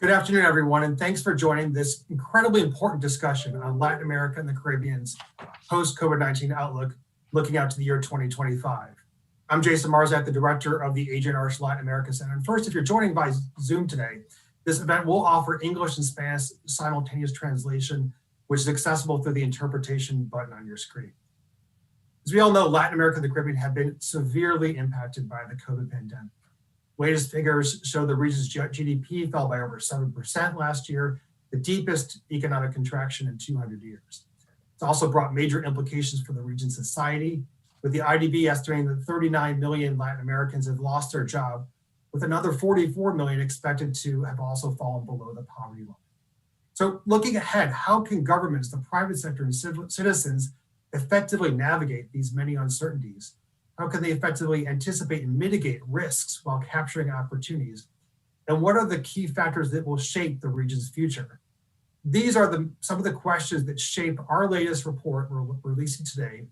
Good afternoon, everyone, and thanks for joining this incredibly important discussion on Latin America and the Caribbean's post-COVID-19 outlook, looking out to the year 2025. I'm Jason Marzak, the director of the Adrian Arch Latin America Center. And first, if you're joining by Zoom today, this event will offer English and Spanish simultaneous translation, which is accessible through the interpretation button on your screen. As we all know, Latin America and the Caribbean have been severely impacted by the COVID pandemic. Latest figures show the region's GDP fell by over 7% last year, the deepest economic contraction in 200 years. It's also brought major implications for the region's society, with the IDB estimating that 39 million Latin Americans have lost their job, with another 44 million expected to have also fallen below the poverty line. So looking ahead, how can governments, the private sector, and citizens effectively navigate these many uncertainties? How can they effectively anticipate and mitigate risks while capturing opportunities? And what are the key factors that will shape the region's future? These are some of the questions that shape our latest report we're releasing today.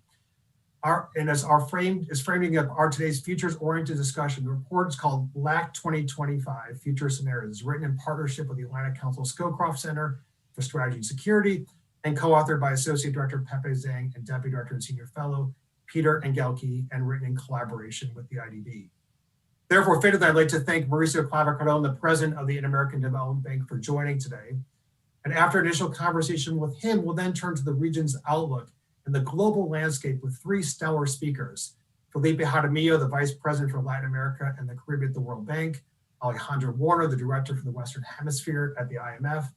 Framing up our today's futures-oriented discussion. The report is called LAC 2025 Future Scenarios. It's written in partnership with the Atlantic Council Scowcroft Center for Strategy and Security, and co-authored by Associate Director Pepe Zhang and Deputy Director and Senior Fellow Peter Engelke, and written in collaboration with the IDB. Therefore, fittingly, I'd like to thank Mauricio Claver-Cardon, the President of the Inter-American Development Bank, for joining today. And after initial conversation with him, we'll then turn to the region's outlook and the global landscape with three stellar speakers: Felipe Haramio, the Vice President for Latin America and the Caribbean at the World Bank; Alejandro Warner, the Director for the Western Hemisphere at the IMF.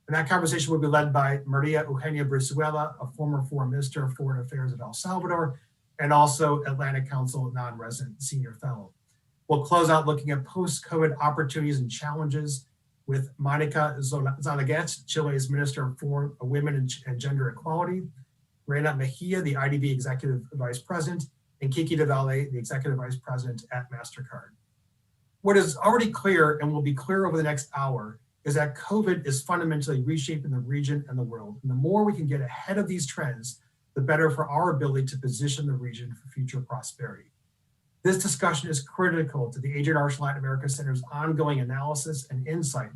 And that conversation will be led by Maria Eugenia Brizuela, a former Foreign Minister of Foreign Affairs of El Salvador, and also Atlantic Council non-resident Senior Fellow. We'll close out looking at post-COVID opportunities and challenges with Monica Zalaguet, Chile's Minister for Women and Gender Equality; Reina Mejia, the IDB Executive Vice President; and Kiki DeValle, the Executive Vice President at MasterCard. What is already clear and will be clear over the next hour is that COVID is fundamentally reshaping the region and the world. And the more we can get ahead of these trends, the better for our ability to position the region for future prosperity. This discussion is critical to the Adrian Arch Latin America Center's ongoing analysis and insight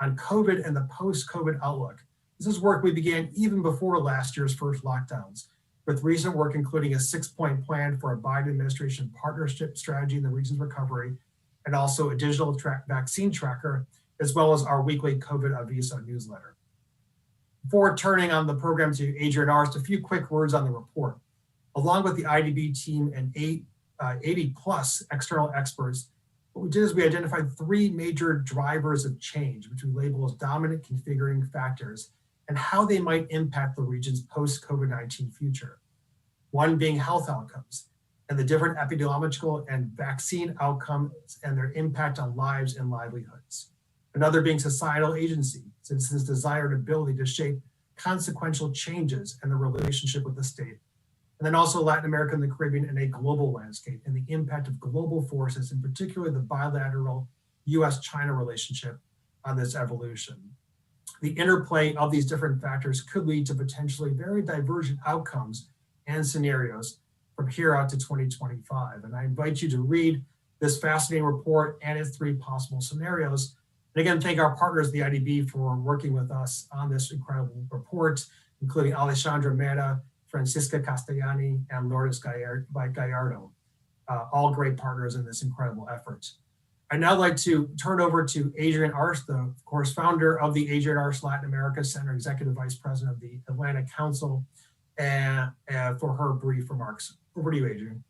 on COVID and the post-COVID outlook. This is work we began even before last year's first lockdowns, with recent work including a 6-point plan for a Biden administration partnership strategy in the region's recovery, and also a digital vaccine tracker, as well as our weekly COVID Avisa newsletter. Before turning on the program to Adrian Arch, a few quick words on the report. Along with the IDB team and 80 plus external experts, what we did is we identified three major drivers of change, which we label as dominant configuring factors, and how they might impact the region's post-COVID-19 future. One being health outcomes and the different epidemiological and vaccine outcomes and their impact on lives and livelihoods. Another being societal agency, since this desired ability to shape consequential changes in the relationship with the state. And then also Latin America and the Caribbean in a global landscape and the impact of global forces, and particularly the bilateral US-China relationship on this evolution. The interplay of these different factors could lead to potentially very divergent outcomes and scenarios from here out to 2025. And I invite you to read this fascinating report and its three possible scenarios. And again, thank our partners, the IDB, for working with us on this incredible report, including Alexandra Mera, Francisca Castellani, and Lourdes Gallardo, all great partners in this incredible effort. I'd now like to turn over to Adrian Arch, the, of course, founder of the Adrian Arch Latin America Center, Executive Vice President of the Atlantic Council, and for her brief remarks. Over to you, Adrian.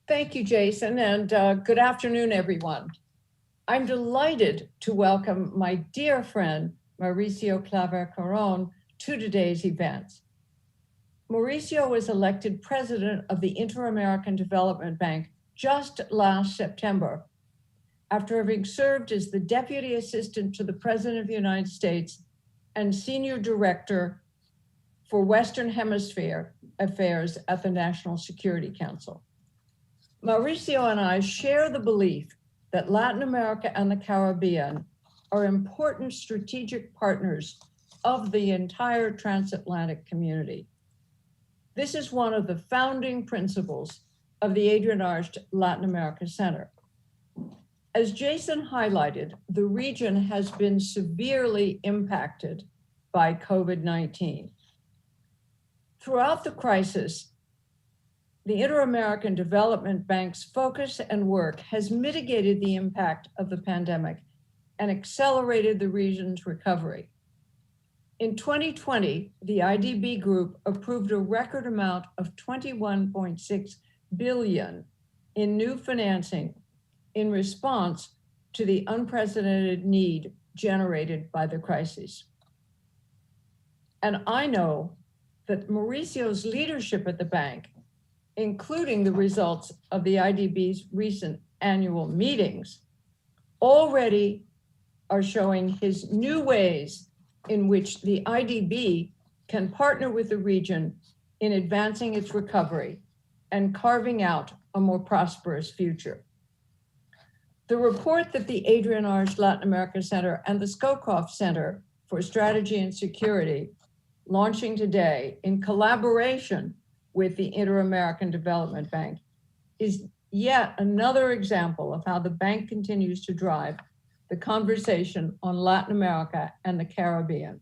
Thank you, Jason, and good afternoon, everyone. I'm delighted to welcome my dear friend, Mauricio Claver-Cardon, to today's event. Mauricio was elected president of the Inter-American Development Bank just last September, after having served as the Deputy Assistant to the President of the United States and Senior Director for Western Hemisphere Affairs at the National Security Council. Mauricio and I share the belief that Latin America and the Caribbean are important strategic partners of the entire transatlantic community. This is one of the founding principles of the Adrian Arch Latin America Center. As Jason highlighted, the region has been severely impacted by COVID-19. Throughout the crisis, the Inter-American Development Bank's focus and work has mitigated the impact of the pandemic and accelerated the region's recovery. In 2020, the IDB group approved a record amount of $21.6 billion in new financing in response to the unprecedented need generated by the crisis. And I know that Mauricio's leadership at the bank, including the results of the IDB's recent annual meetings, already are showing his new ways in which the IDB can partner with the region in advancing its recovery and carving out a more prosperous future. The report that the Adrian Arge Latin America Center and the Scowcroft Center for Strategy and Security, launching today in collaboration with the Inter-American Development Bank, is yet another example of how the bank continues to drive the conversation on Latin America and the Caribbean.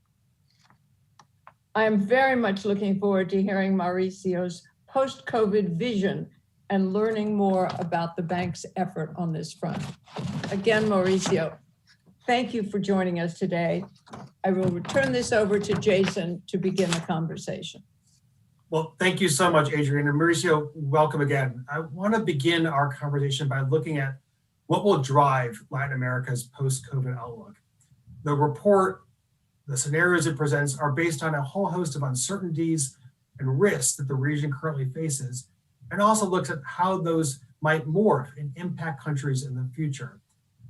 I am very much looking forward to hearing Mauricio's post-COVID vision and learning more about the bank's effort on this front. Again, Mauricio, thank you for joining us today. I will return this over to Jason to begin the conversation. Well, thank you so much, Adrian. And Mauricio, welcome again. I want to begin our conversation by looking at what will drive Latin America's post-COVID outlook. The report, the scenarios it presents are based on a whole host of uncertainties and risks that the region currently faces, and also looks at how those might morph and impact countries in the future.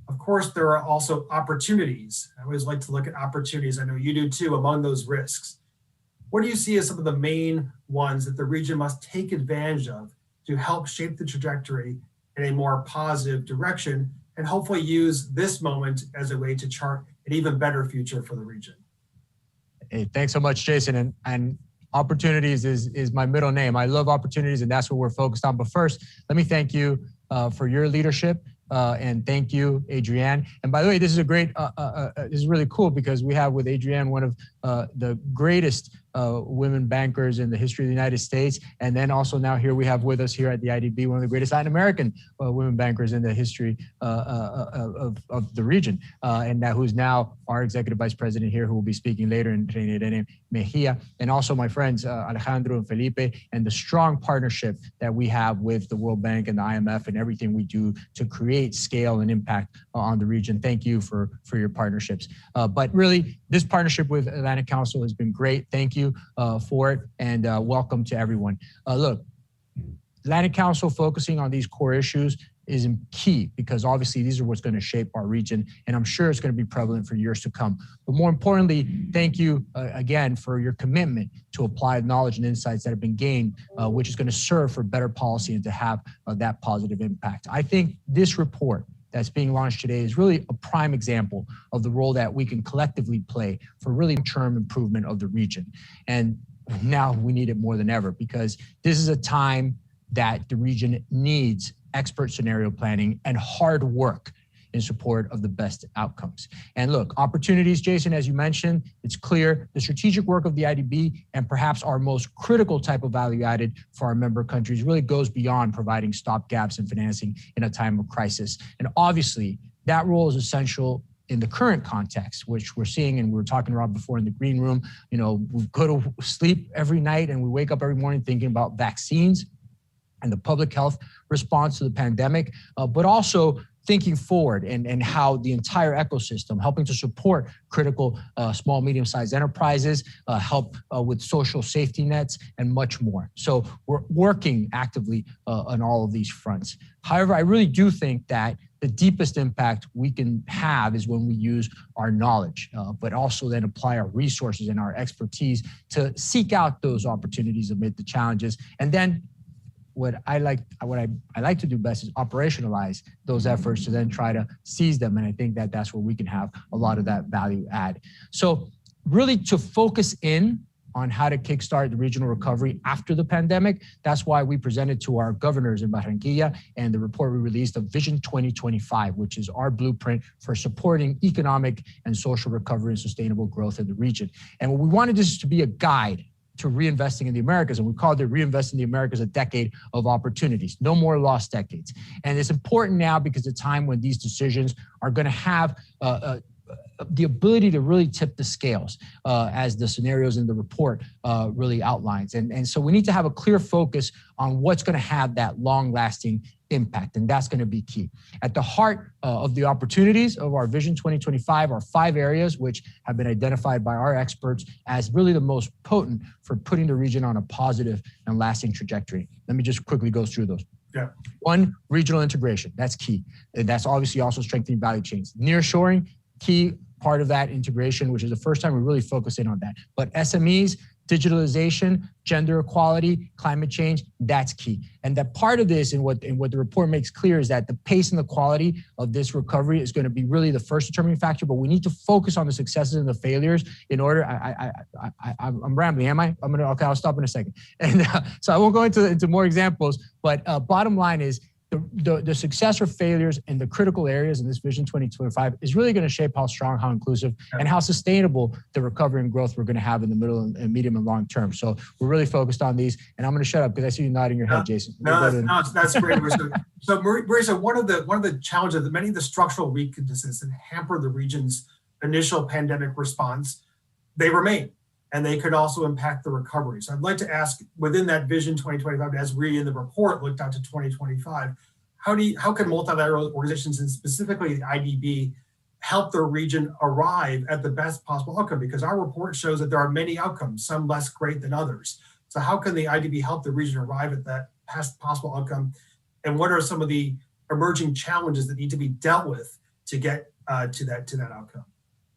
Of course, there are also opportunities. I always like to look at opportunities. I know you do too, among those risks. What do you see as some of the main ones that the region must take advantage of to help shape the trajectory in a more positive direction, and hopefully use this moment as a way to chart an even better future for the region? Hey, thanks so much, Jason. And opportunities is my middle name. I love opportunities, and that's what we're focused on. But first, let me thank you for your leadership. And thank you, Adrienne. And by the way, this is a great, this is really cool because we have with Adrienne one of the greatest women bankers in the history of the United States. And then also now here we have with us here at the IDB, one of the greatest Latin American women bankers in the history of the region. And who's now our executive vice president here, who will be speaking later, in Reina Irene Mejia. And also my friends, Alejandro and Felipe, and the strong partnership that we have with the World Bank and the IMF and everything we do to create scale and impact on the region. Thank you for your partnerships. But really, this partnership with Atlantic Council has been great. Thank you for it, and welcome to everyone. Look, Atlantic Council focusing on these core issues is key because obviously these are what's going to shape our region, and I'm sure it's going to be prevalent for years to come. But more importantly, thank you again for your commitment to apply knowledge and insights that have been gained, which is going to serve for better policy and to have that positive impact. I think this report that's being launched today is really a prime example of the role that we can collectively play for really long-term improvement of the region. And now we need it more than ever because this is a time that the region needs expert scenario planning and hard work in support of the best outcomes. And look, opportunities, Jason, as you mentioned, it's clear the strategic work of the IDB and perhaps our most critical type of value added for our member countries really goes beyond providing stopgaps in financing in a time of crisis. And obviously that role is essential in the current context, which we're seeing, and we were talking about before in the green room, you know, we go to sleep every night and we wake up every morning thinking about vaccines and the public health response to the pandemic, but also thinking forward and how the entire ecosystem, helping to support critical small, medium-sized enterprises, help with social safety nets, and much more. So we're working actively on all of these fronts. However, I really do think that the deepest impact we can have is when we use our knowledge, but also then apply our resources and our expertise to seek out those opportunities amid the challenges. And then what I like to do best is operationalize those efforts to then try to seize them. And I think that that's where we can have a lot of that value add. So really to focus in on how to kickstart the regional recovery after the pandemic. That's why we presented to our governors in Barranquilla and the report we released of Vision 2025, which is our blueprint for supporting economic and social recovery and sustainable growth in the region. And what we wanted this to be a guide to reinvesting in the Americas, and we called it Reinvest in the Americas, a decade of opportunities. No more lost decades. And it's important now because the time when these decisions are going to have the ability to really tip the scales, as the scenarios in the report really outlines. And so we need to have a clear focus on what's going to have that long-lasting impact, and that's going to be key. At the heart of the opportunities of our Vision 2025 are 5 areas which have been identified by our experts as really the most potent for putting the region on a positive and lasting trajectory. Let me just quickly go through those. Yeah. 1, regional integration. That's key. That's obviously also strengthening value chains. Nearshoring, key part of that integration, which is the first time we really focus in on that. But SMEs, digitalization, gender equality, climate change, that's key. And that part of this and what the report makes clear is that the pace and the quality of this recovery is going to be really the first determining factor, but we need to focus on the successes and the failures in order. I'm rambling, am I? Okay, I'll stop in a second. And so I won't go into more examples, but bottom line is, the success or failures in the critical areas in this Vision 2025 is really going to shape how strong, how inclusive, and how sustainable the recovery and growth we're going to have in the middle and medium and long term. So we're really focused on these, and I'm going to shut up because I see you nodding your head, Jason. That's great. So Marisa, one of the challenges that many of the structural weaknesses that hamper the region's initial pandemic response, they remain, and they could also impact the recovery. So I'd like to ask, within that Vision 2025, as we in the report looked out to 2025, how can multilateral organizations, and specifically the IDB, help the region arrive at the best possible outcome? Because our report shows that there are many outcomes, some less great than others. So how can the IDB help the region arrive at that best possible outcome? And what are some of the emerging challenges that need to be dealt with to get to that outcome?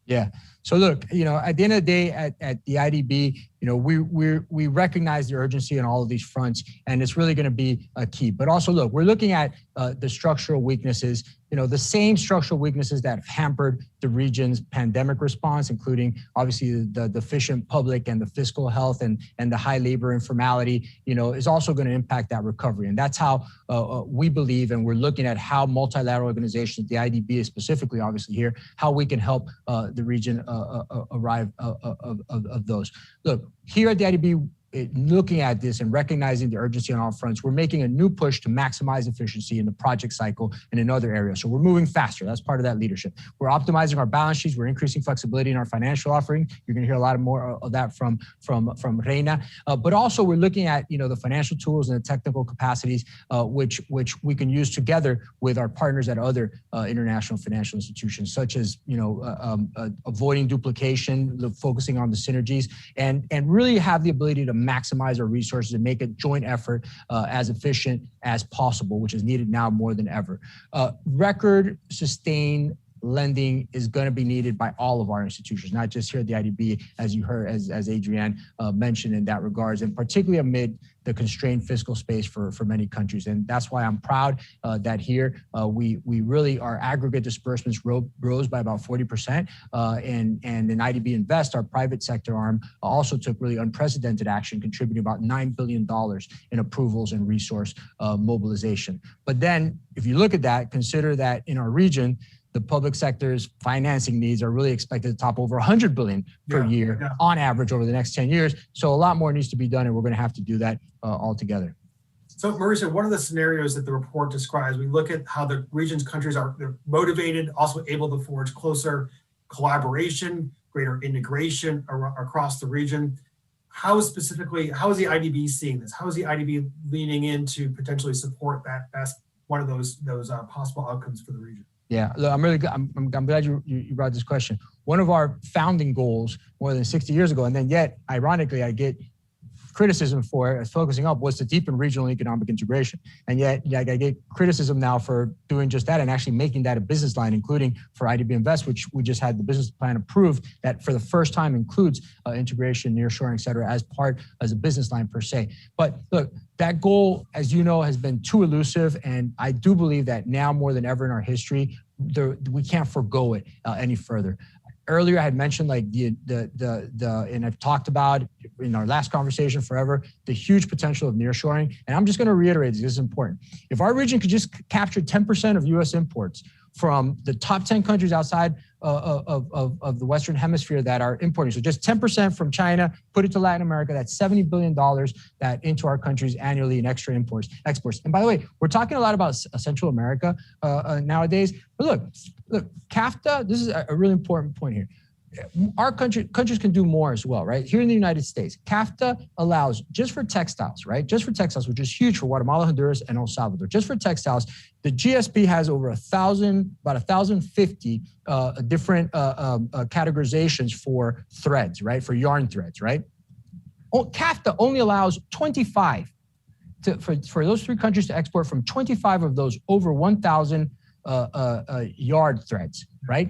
Yeah. So look, at the end of the day, at the IDB, we recognize the urgency on all of these fronts, and it's really going to be a key. But also, look, we're looking at the structural weaknesses, the same structural weaknesses that have hampered the region's pandemic response, including obviously the deficient public and the fiscal health and the high labor informality, is also going to impact that recovery. And that's how we believe, and we're looking at how multilateral organizations, the IDB is specifically obviously here, how we can help the region arrive of those. Look, here at the IDB, looking at this and recognizing the urgency on all fronts, we're making a new push to maximize efficiency in the project cycle and in other areas. So we're moving faster. That's part of that leadership. We're optimizing our balance sheets. We're increasing flexibility in our financial offering. You're going to hear a lot more of that from Reina. But also we're looking at the financial tools and the technical capacities which we can use together with our partners at other international financial institutions, such as avoiding duplication, focusing on the synergies, and really have the ability to maximize our resources and make a joint effort as efficient as possible, which is needed now more than ever. Record sustained lending is going to be needed by all of our institutions, not just here at the IDB, as you heard, as Adrienne mentioned in that regards, and particularly amid the constrained fiscal space for many countries. And that's why I'm proud that here we really, our aggregate disbursements rose by about 40%. And in IDB Invest, our private sector arm, also took really unprecedented action, contributing about $9 billion in approvals and resource mobilization. But then if you look at that, consider that in our region, the public sector's financing needs are really expected to top over 100 billion per year on average over the next 10 years. So a lot more needs to be done, and we're going to have to do that all together. So Marisa, one of the scenarios that the report describes, we look at how the region's countries they're motivated, also able to forge closer collaboration, greater integration across the region. How is the IDB seeing this? How is the IDB leaning in to potentially support that best, one of those possible outcomes for the region? Yeah, look, I'm glad you brought this question. One of our founding goals more than 60 years ago, and then yet, ironically, I get criticism for focusing up, was to deepen regional economic integration. And yet I get criticism now for doing just that and actually making that a business line, including for IDB Invest, which we just had the business plan approved that for the first time includes integration, nearshoring, et cetera, as a business line per se. But look, that goal, as you know, has been too elusive. And I do believe that now more than ever in our history, we can't forgo it any further. Earlier, I had mentioned and I've talked about in our last conversation forever, the huge potential of nearshoring. And I'm just going to reiterate this is important. If our region could just capture 10% of U.S. imports from the top 10 countries outside of the Western Hemisphere that are importing, so just 10% from China, put it to Latin America, that's $70 billion that into our countries annually in extra exports. And by the way, we're talking a lot about Central America nowadays. But look, CAFTA, this is a really important point here. Our countries can do more as well, right? Here in the United States, CAFTA allows just for textiles, right? Just for textiles, which is huge for Guatemala, Honduras, and El Salvador. Just for textiles, the GSP has over about 1,050 different categorizations for threads, right? For yarn threads, right? CAFTA only allows 25 for those three countries to export from 25 of those over 1,000 yard threads, right?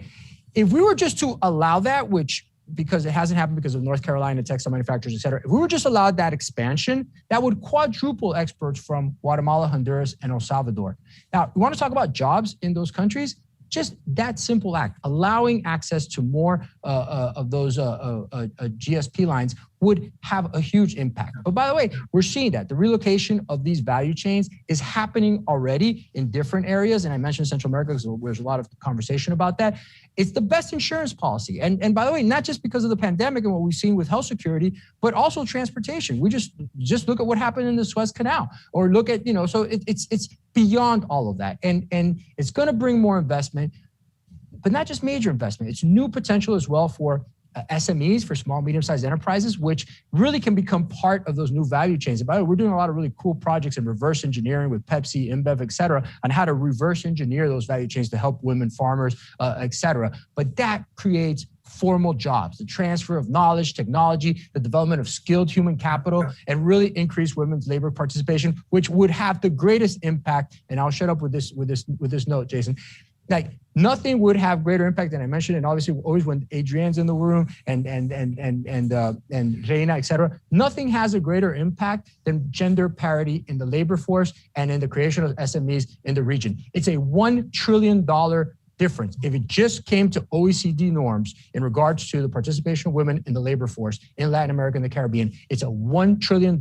If we were just to allow that, which because it hasn't happened because of North Carolina textile manufacturers, et cetera, if we were just allowed that expansion, that would quadruple exports from Guatemala, Honduras, and El Salvador. Now, we want to talk about jobs in those countries. Just that simple act, allowing access to more of those GSP lines would have a huge impact. But by the way, we're seeing that the relocation of these value chains is happening already in different areas. And I mentioned Central America because there's a lot of conversation about that. It's the best insurance policy. And by the way, not just because of the pandemic and what we've seen with health security, but also transportation. We just look at what happened in the Suez Canal, or look at, so it's beyond all of that. And it's going to bring more investment, but not just major investment. It's new potential as well for SMEs, for small, medium-sized enterprises, which really can become part of those new value chains. And by the way, we're doing a lot of really cool projects in reverse engineering with Pepsi, InBev, et cetera, on how to reverse engineer those value chains to help women farmers, et cetera. But that creates formal jobs, the transfer of knowledge, technology, the development of skilled human capital, and really increase women's labor participation, which would have the greatest impact. And I'll shut up with this note, Jason. Like nothing would have greater impact than I mentioned, and obviously always when Adrienne's in the room and Reina, et cetera, nothing has a greater impact than gender parity in the labor force and in the creation of SMEs in the region. It's a $1 trillion difference. If it just came to OECD norms in regards to the participation of women in the labor force in Latin America and the Caribbean, it's a $1 trillion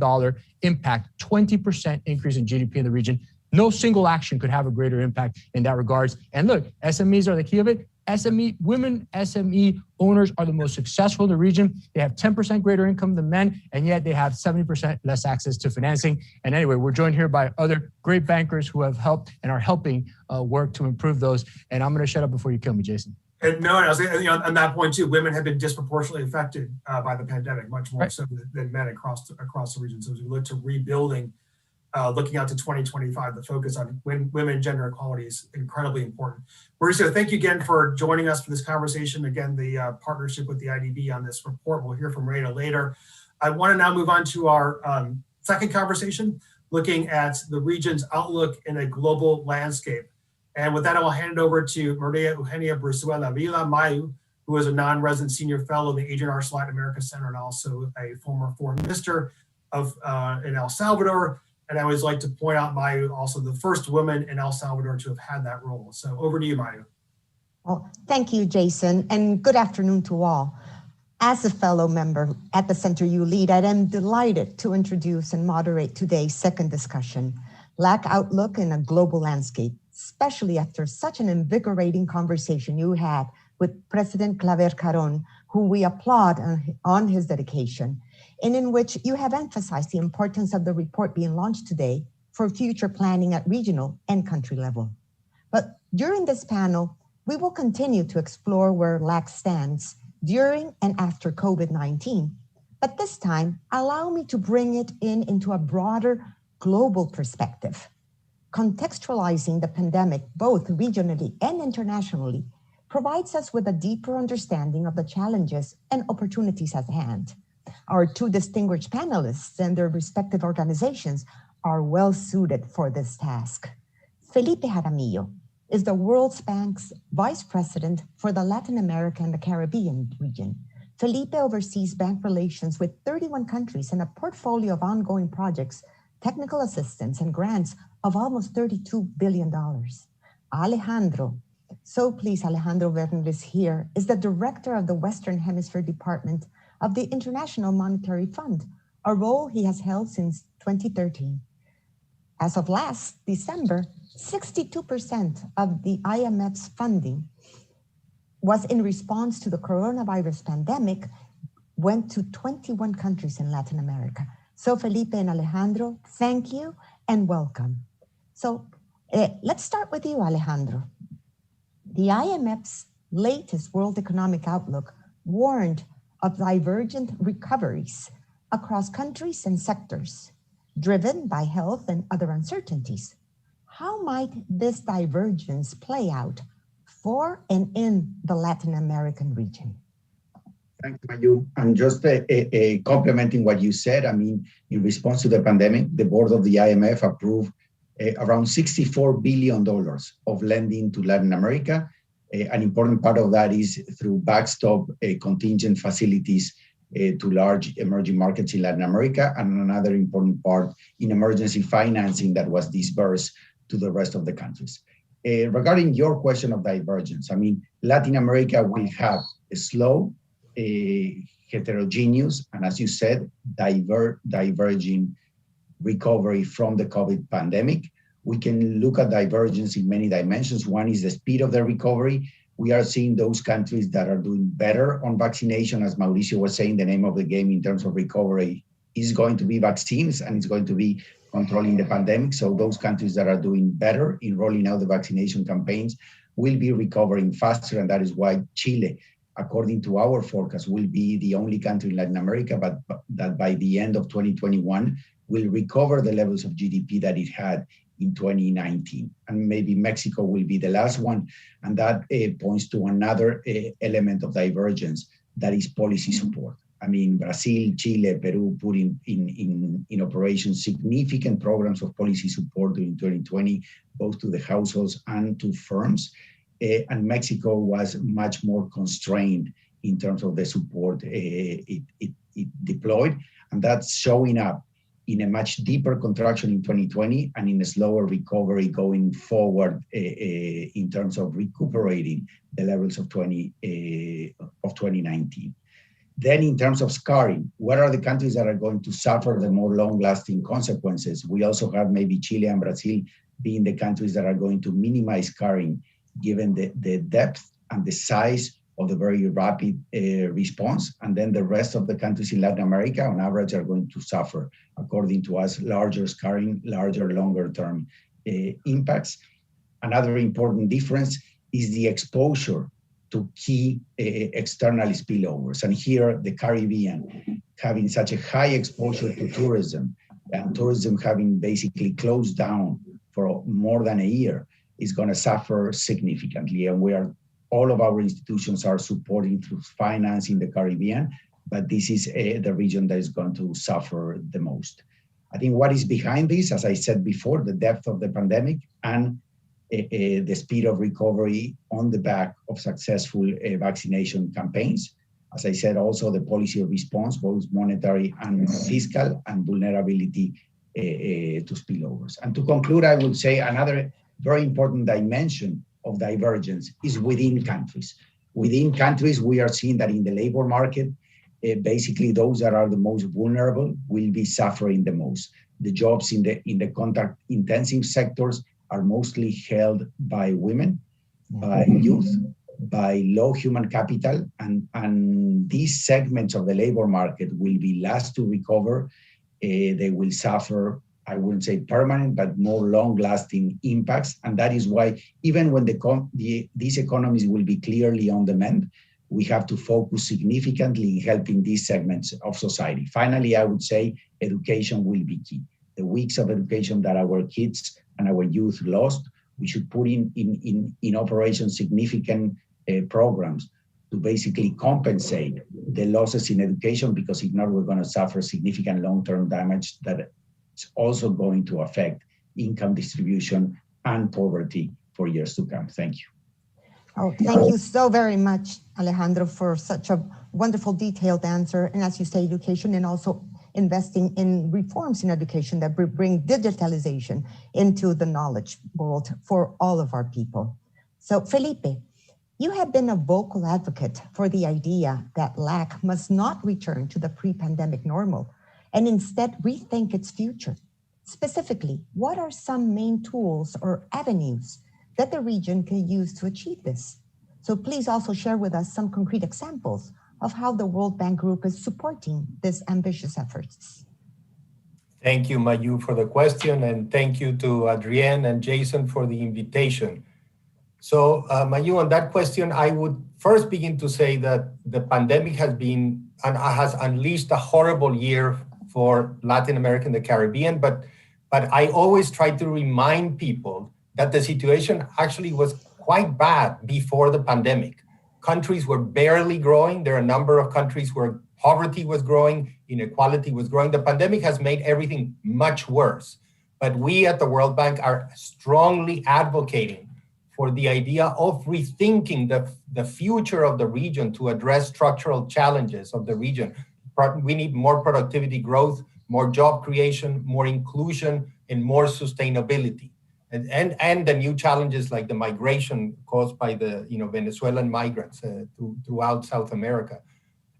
impact, 20% increase in GDP in the region. No single action could have a greater impact in that regards. And look, SMEs are the key of it. Women SME owners are the most successful in the region. They have 10% greater income than men, and yet they have 70% less access to financing. And anyway, we're joined here by other great bankers who have helped and are helping work to improve those. And I'm going to shut up before you kill me, Jason. And no, I was on that point too, women have been disproportionately affected by the pandemic, much more so than men across the region. So as we look to rebuilding, looking out to 2025, the focus on women gender equality is incredibly important. Mauricio, thank you again for joining us for this conversation. Again, the partnership with the IDB on this report. We'll hear from Reina later. I want to now move on to our second conversation, looking at the region's outlook in a global landscape. And with that, I will hand it over to Maria Eugenia Brizuela Vila Mayu, who is a non-resident senior fellow in the Adrian R. Latin America Center and also a former foreign minister in El Salvador. And I always like to point out Mayu, also the first woman in El Salvador to have had that role. So over to you, Mayu. Well, thank you, Jason, and good afternoon to all. As a fellow member at the center you lead, I am delighted to introduce and moderate today's second discussion, Lack Outlook in a Global Landscape, especially after such an invigorating conversation you had with President Claver Caron, who we applaud on his dedication, and in which you have emphasized the importance of the report being launched today for future planning at regional and country level. But during this panel, we will continue to explore where LAC stands during and after COVID-19. But this time, allow me to bring it into a broader global perspective. Contextualizing the pandemic, both regionally and internationally, provides us with a deeper understanding of the challenges and opportunities at hand. Our two distinguished panelists and their respective organizations are well suited for this task. Felipe Haramio is the World Bank's Vice President for the Latin America and the Caribbean region. Felipe oversees bank relations with 31 countries and a portfolio of ongoing projects, technical assistance, and grants of almost $32 billion. Alejandro Vernes here, is the Director of the Western Hemisphere Department of the International Monetary Fund, a role he has held since 2013. As of last December, 62% of the IMF's funding was in response to the coronavirus pandemic, went to 21 countries in Latin America. So Felipe and Alejandro, thank you and welcome. So let's start with you, Alejandro. The IMF's latest World Economic Outlook warned of divergent recoveries across countries and sectors, driven by health and other uncertainties. How might this divergence play out for and in the Latin American region? Thanks, Mayu. And just complementing what you said, I mean, in response to the pandemic, the board of the IMF approved around $64 billion of lending to Latin America. An important part of that is through backstop contingent facilities to large emerging markets in Latin America, and another important part in emergency financing that was disbursed to the rest of the countries. Regarding your question of divergence, I mean, Latin America will have a slow, heterogeneous, and as you said, diverging recovery from the COVID pandemic. We can look at divergence in many dimensions. One is the speed of the recovery. We are seeing those countries that are doing better on vaccination. As Mauricio was saying, the name of the game in terms of recovery is going to be vaccines, and it's going to be controlling the pandemic. So those countries that are doing better in rolling out the vaccination campaigns will be recovering faster. And that is why Chile, according to our forecast, will be the only country in Latin America, but that by the end of 2021 will recover the levels of GDP that it had in 2019. And maybe Mexico will be the last one. And that points to another element of divergence, that is policy support. I mean, Brazil, Chile, Peru put in operation significant programs of policy support during 2020, both to the households and to firms. And Mexico was much more constrained in terms of the support it deployed. And that's showing up in a much deeper contraction in 2020 and in a slower recovery going forward in terms of recuperating the levels of 2019. Then in terms of scarring, what are the countries that are going to suffer the more long-lasting consequences? We also have maybe Chile and Brazil being the countries that are going to minimize scarring, given the depth and the size of the very rapid response. And then the rest of the countries in Latin America, on average, are going to suffer, according to us, larger scarring, larger, longer-term impacts. Another important difference is the exposure to key external spillovers. And here, the Caribbean, having such a high exposure to tourism, and tourism having basically closed down for more than a year, is going to suffer significantly. And all of our institutions are supporting through financing the Caribbean, but this is the region that is going to suffer the most. I think what is behind this, as I said before, the depth of the pandemic and the speed of recovery on the back of successful vaccination campaigns. As I said, also the policy of response, both monetary and fiscal, and vulnerability to spillovers. And to conclude, I would say another very important dimension of divergence is within countries. Within countries, we are seeing that in the labor market, basically those that are the most vulnerable will be suffering the most. The jobs in the contact-intensive sectors are mostly held by women, by youth, by low human capital, and these segments of the labor market will be last to recover. They will suffer, I wouldn't say permanent, but more long-lasting impacts. And that is why even when these economies will be clearly on the mend, we have to focus significantly in helping these segments of society. Finally, I would say education will be key. The weeks of education that our kids and our youth lost, we should put in operation significant programs to basically compensate the losses in education, because if not, we're going to suffer significant long-term damage that is also going to affect income distribution and poverty for years to come. Thank you. Oh, thank you so very much, Alejandro, for such a wonderful detailed answer. And as you say, education, and also investing in reforms in education that bring digitalization into the knowledge world for all of our people. So Felipe, You have been a vocal advocate for the idea that LAC must not return to the pre-pandemic normal and instead rethink its future. Specifically, what are some main tools or avenues that the region can use to achieve this? So please also share with us some concrete examples of how the World Bank Group is supporting these ambitious efforts. Thank you, Mayu, for the question, and thank you to Adrienne and Jason for the invitation. So, Mayu, on that question, I would first begin to say that the pandemic has unleashed a horrible year for Latin America and the Caribbean, but I always try to remind people that the situation actually was quite bad before the pandemic. Countries were barely growing. There are a number of countries where poverty was growing, inequality was growing. The pandemic has made everything much worse. But we at the World Bank are strongly advocating for the idea of rethinking the future of the region to address structural challenges of the region. We need more productivity growth, more job creation, more inclusion, and more sustainability. And the new challenges like the migration caused by the Venezuelan migrants throughout South America.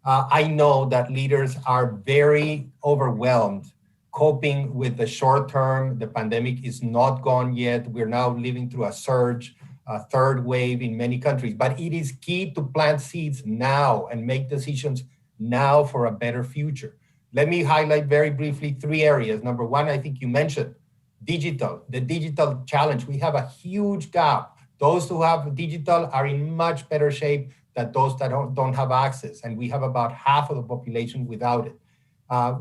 I know that leaders are very overwhelmed coping with the short term. The pandemic is not gone yet. We're now living through a surge, a third wave in many countries, but it is key to plant seeds now and make decisions now for a better future. Let me highlight very briefly 3 areas. Number 1, I think you mentioned digital, the digital challenge. We have a huge gap. Those who have digital are in much better shape than those that don't have access. And we have about half of the population without it.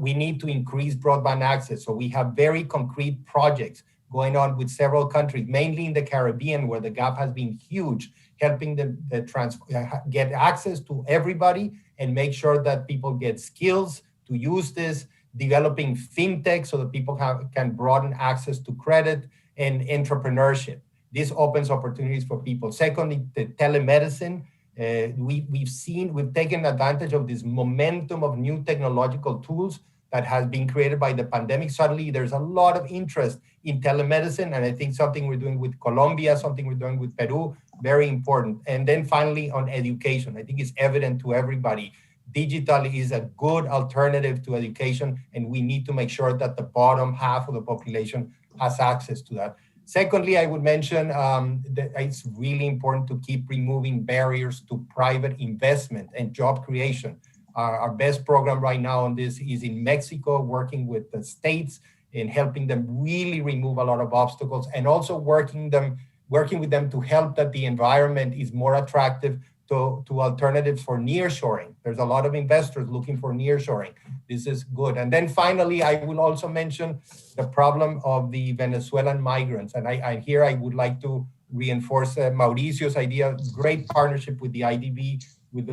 We need to increase broadband access. So we have very concrete projects going on with several countries, mainly in the Caribbean, where the gap has been huge, helping them get access to everybody and make sure that people get skills to use this, developing fintech so that people can broaden access to credit and entrepreneurship. This opens opportunities for people. Secondly, the telemedicine. We've taken advantage of this momentum of new technological tools that has been created by the pandemic. Suddenly, there's a lot of interest in telemedicine, and I think something we're doing with Colombia, something we're doing with Peru, very important. And then finally, on education, I think it's evident to everybody, digital is a good alternative to education, and we need to make sure that the bottom half of the population has access to that. Secondly, I would mention that it's really important to keep removing barriers to private investment and job creation. Our best program right now on this is in Mexico, working with the states in helping them really remove a lot of obstacles, and also working with them to help that the environment is more attractive to alternatives for nearshoring. There's a lot of investors looking for nearshoring. This is good. And then finally, I will also mention the problem of the Venezuelan migrants. And here I would like to reinforce Mauricio's idea, great partnership with the IDB, with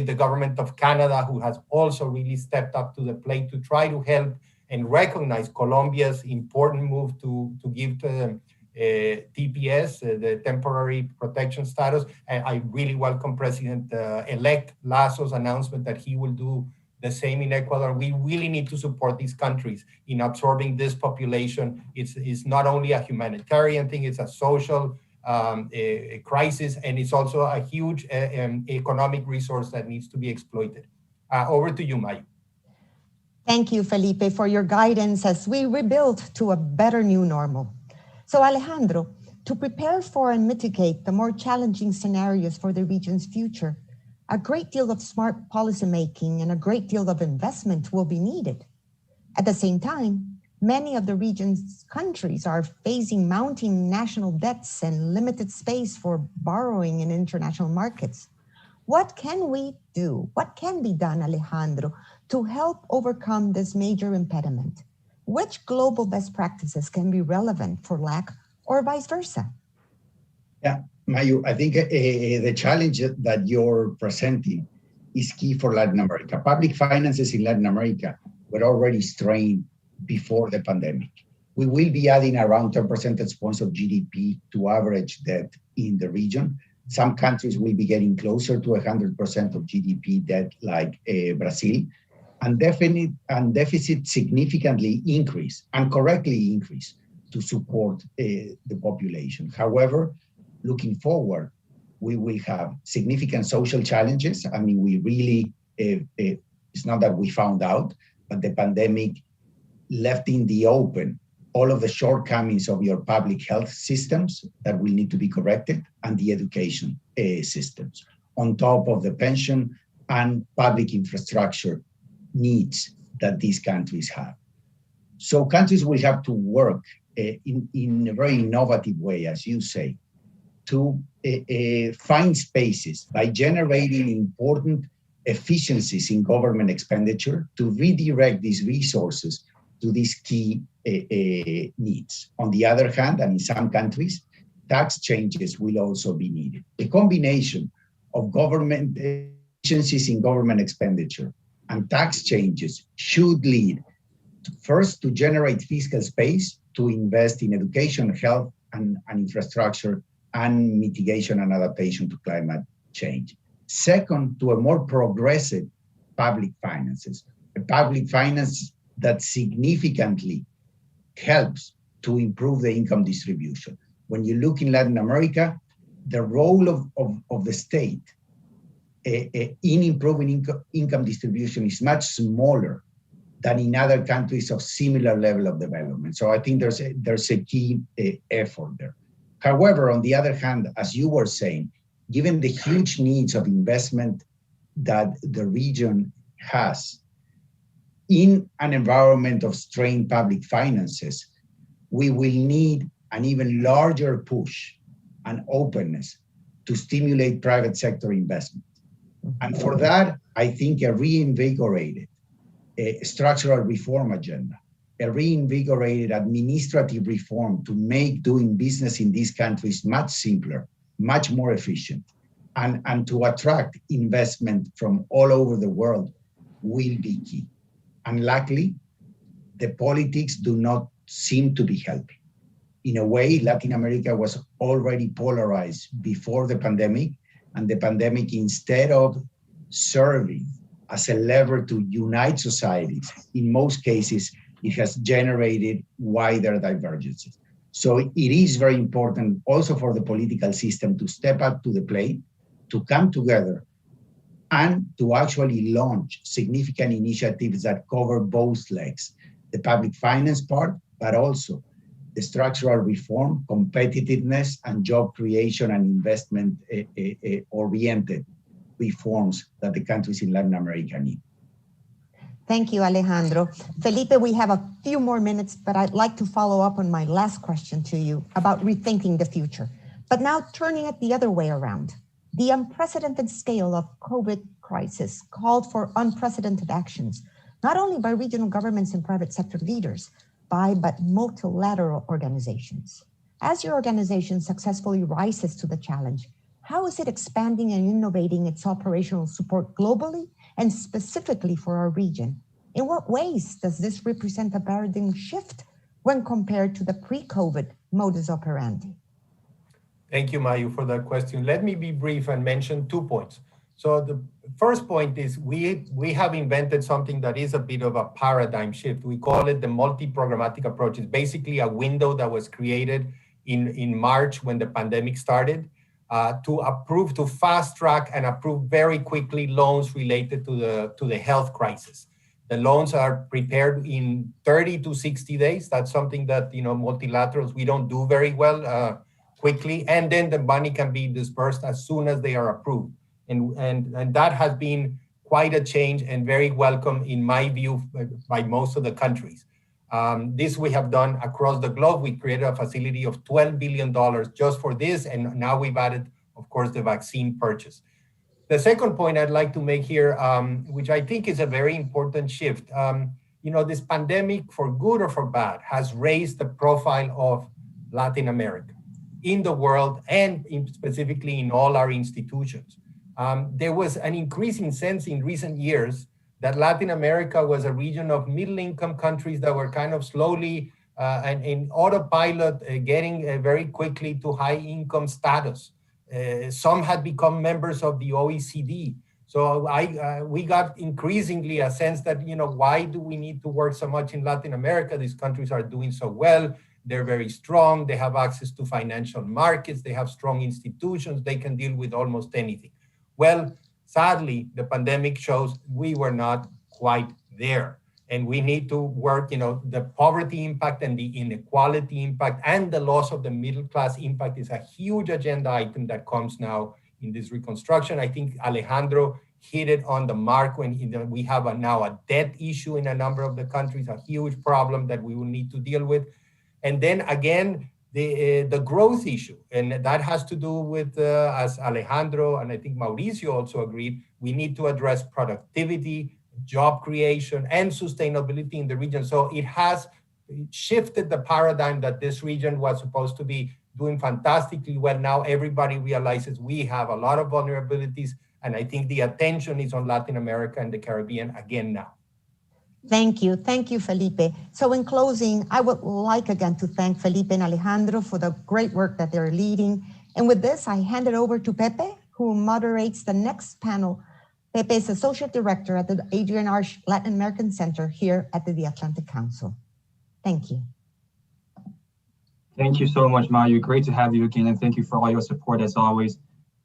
the government of Canada, who has also really stepped up to the plate to try to help and recognize Colombia's important move to give to them TPS, the temporary protection status. And I really welcome President-elect Lazo's announcement that he will do the same in Ecuador. We really need to support these countries in absorbing this population. It's not only a humanitarian thing, it's a social crisis, and it's also a huge economic resource that needs to be exploited. Over to you, Mayu. Thank you, Felipe, for your guidance as we rebuild to a better new normal. So Alejandro, to prepare for and mitigate the more challenging scenarios for the region's future, a great deal of smart policymaking and a great deal of investment will be needed. At the same time, many of the region's countries are facing mounting national debts and limited space for borrowing in international markets. What can we do? What can be done, Alejandro, to help overcome this major impediment? Which global best practices can be relevant for LAC or vice versa? Yeah, Mayu, I think the challenge that you're presenting is key for Latin America. Public finances in Latin America were already strained before the pandemic. We will be adding around 10 percentage points of GDP to average debt in the region. Some countries will be getting closer to 100% of GDP debt, like Brazil. And deficit significantly increase and correctly increase to support the population. However, looking forward, we will have significant social challenges. I mean, we really, it's not that we found out, but the pandemic left in the open all of the shortcomings of your public health systems that will need to be corrected, and the education systems, on top of the pension and public infrastructure needs that these countries have. So countries will have to work in a very innovative way, as you say, to find spaces by generating important efficiencies in government expenditure to redirect these resources to these key needs. On the other hand, and in some countries, tax changes will also be needed. A combination of government efficiencies in government expenditure and tax changes should lead first to generate fiscal space to invest in education, health, and infrastructure, and mitigation and adaptation to climate change. Second, to a more progressive public finances, a public finance that significantly helps to improve the income distribution. When you look in Latin America, the role of the state in improving income distribution is much smaller than in other countries of similar level of development. So I think there's a key effort there. However, on the other hand, as you were saying, given the huge needs of investment that the region has in an environment of strained public finances, we will need an even larger push and openness to stimulate private sector investment. And for that, I think a reinvigorated structural reform agenda, a reinvigorated administrative reform to make doing business in these countries much simpler, much more efficient, and to attract investment from all over the world will be key. And luckily, the politics do not seem to be helping. In a way, Latin America was already polarized before the pandemic, and the pandemic, instead of serving as a lever to unite societies, in most cases, it has generated wider divergences. So it is very important also for the political system to step up to the plate, to come together, and to actually launch significant initiatives that cover both legs, the public finance part, but also the structural reform, competitiveness, and job creation and investment oriented reforms that the countries in Latin America need. Thank you, Alejandro. Felipe, we have a few more minutes, but I'd like to follow up on my last question to you about rethinking the future. But now turning it the other way around. The unprecedented scale of COVID crisis called for unprecedented actions, not only by regional governments and private sector leaders, but multilateral organizations. As your organization successfully rises to the challenge, how is it expanding and innovating its operational support globally and specifically for our region? In what ways does this represent a paradigm shift when compared to the pre-COVID modus operandi? Thank you, Mayu, for that question. Let me be brief and mention 2 points. So the first point is we have invented something that is a bit of a paradigm shift. We call it the multi-programmatic approaches, basically a window that was created in March when the pandemic started to fast track and approve very quickly loans related to the health crisis. The loans are prepared in 30 to 60 days. That's something that, multilaterals, we don't do very well quickly. And then the money can be dispersed as soon as they are approved. And that has been quite a change and very welcome, in my view, by most of the countries. This we have done across the globe. We created a facility of $12 billion just for this. And now we've added, of course, the vaccine purchase. The second point I'd like to make here, which I think is a very important shift, this pandemic, for good or for bad, has raised the profile of Latin America in the world and specifically in all our institutions. There was an increasing sense in recent years that Latin America was a region of middle-income countries that were kind of slowly and in autopilot getting very quickly to high-income status. Some had become members of the OECD. So we got increasingly a sense that, why do we need to work so much in Latin America? These countries are doing so well. they're very strong, they have access to financial markets, they have strong institutions, they can deal with almost anything. Well, sadly, the pandemic shows we were not quite there. And we need to work, the poverty impact and the inequality impact and the loss of the middle class impact is a huge agenda item that comes now in this reconstruction. I think Alejandro hit it on the mark when we have now a debt issue in a number of the countries, a huge problem that we will need to deal with. And then again, the growth issue. And that has to do with, as Alejandro and I think Mauricio also agreed, we need to address productivity, job creation, and sustainability in the region. So it has shifted the paradigm that this region was supposed to be doing fantastically well. Now everybody realizes we have a lot of vulnerabilities, and I think the attention is on Latin America and the Caribbean again now. Thank you. Thank you, Felipe. So in closing, I would like again to thank Felipe and Alejandro for the great work that they're leading. And with this, I hand it over to Pepe, who moderates the next panel. Pepe is Associate Director at the Adrian Arch Latin American Center here at the Atlantic Council. Thank you. Thank you so much, Mayu. Great to have you again, and thank you for all your support as always.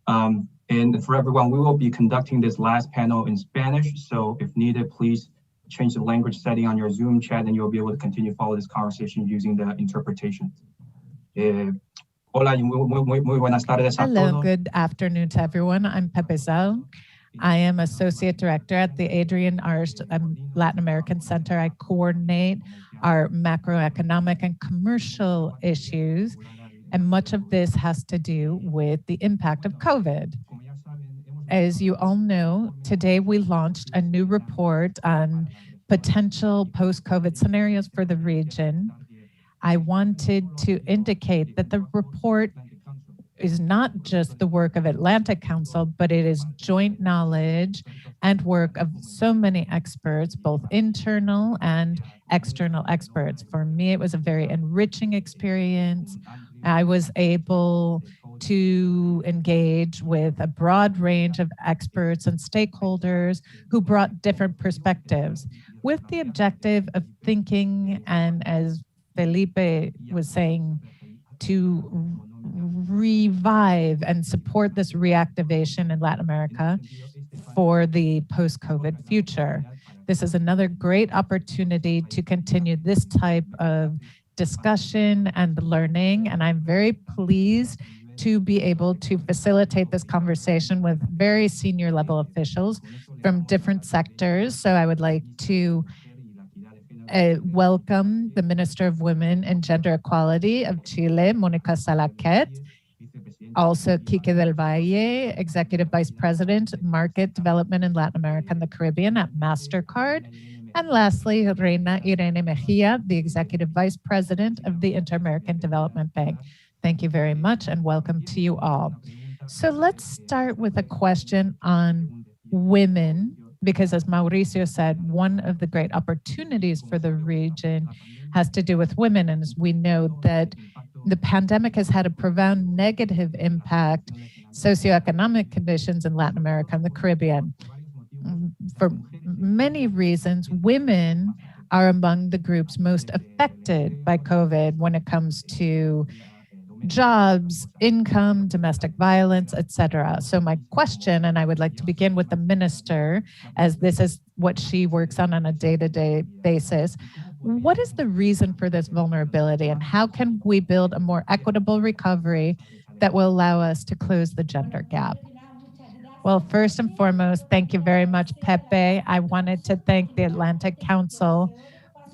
And for everyone, we will be conducting this last panel in Spanish, so if needed, please change the language setting on your Zoom chat and you'll be able to continue to follow this conversation using the interpretation. Hola, muy buenas tardes a todos. Hello, good afternoon to everyone. I'm Pepe Zal. I am Associate Director at the Adrian Arch Latin American Center. I coordinate our macroeconomic and commercial issues, and much of this has to do with the impact of COVID. As you all know, today we launched a new report on potential post-COVID scenarios for the region. I wanted to indicate that the report is not just the work of Atlantic Council, but it is joint knowledge and work of so many experts, both internal and external experts. For me, it was a very enriching experience. I was able to engage with a broad range of experts and stakeholders who brought different perspectives with the objective of thinking, and as Felipe was saying, to revive and support this reactivation in Latin America for the post-COVID future. This is another great opportunity to continue this type of discussion and learning, and I'm very pleased to be able to facilitate this conversation with very senior level officials from different sectors. So I would like to welcome the Minister of Women and Gender Equality of Chile, Mónica Salaquet. Also, Quique del Valle, Executive Vice President, Market Development in Latin America and the Caribbean at MasterCard. And lastly, Reina Irene Mejia, the Executive Vice President of the Inter-American Development Bank. Thank you very much and welcome to you all. So let's start with a question on women, because as Mauricio said, one of the great opportunities for the region has to do with women. And as we know that the pandemic has had a profound negative impact, socioeconomic conditions in Latin America and the Caribbean. For many reasons, women are among the groups most affected by COVID when it comes to jobs, income, domestic violence, etc. So my question, and I would like to begin with the minister, as this is what she works on a day-to-day basis. What is the reason for this vulnerability, and how can we build a more equitable recovery that will allow us to close the gender gap? Well, first and foremost, thank you very much, Pepe. I wanted to thank the Atlantic Council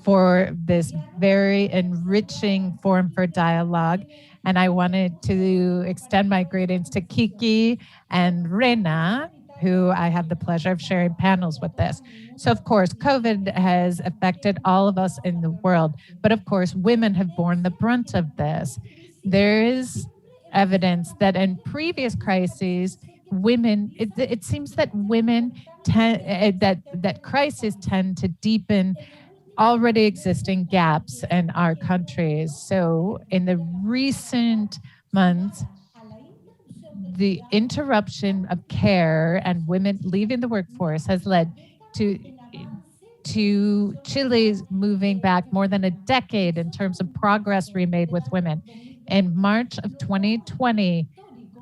for this very enriching forum for dialogue. And I wanted to extend my greetings to Kiki and Reina, who I have the pleasure of sharing panels with this. So of course, COVID has affected all of us in the world, but of course, women have borne the brunt of this. There is evidence that in previous crises, women, it seems that women that crises tend to deepen already existing gaps in our countries. So in the recent months, the interruption of care and women leaving the workforce has led to to Chile's moving back more than a decade in terms of progress we made with women. In March of 2020,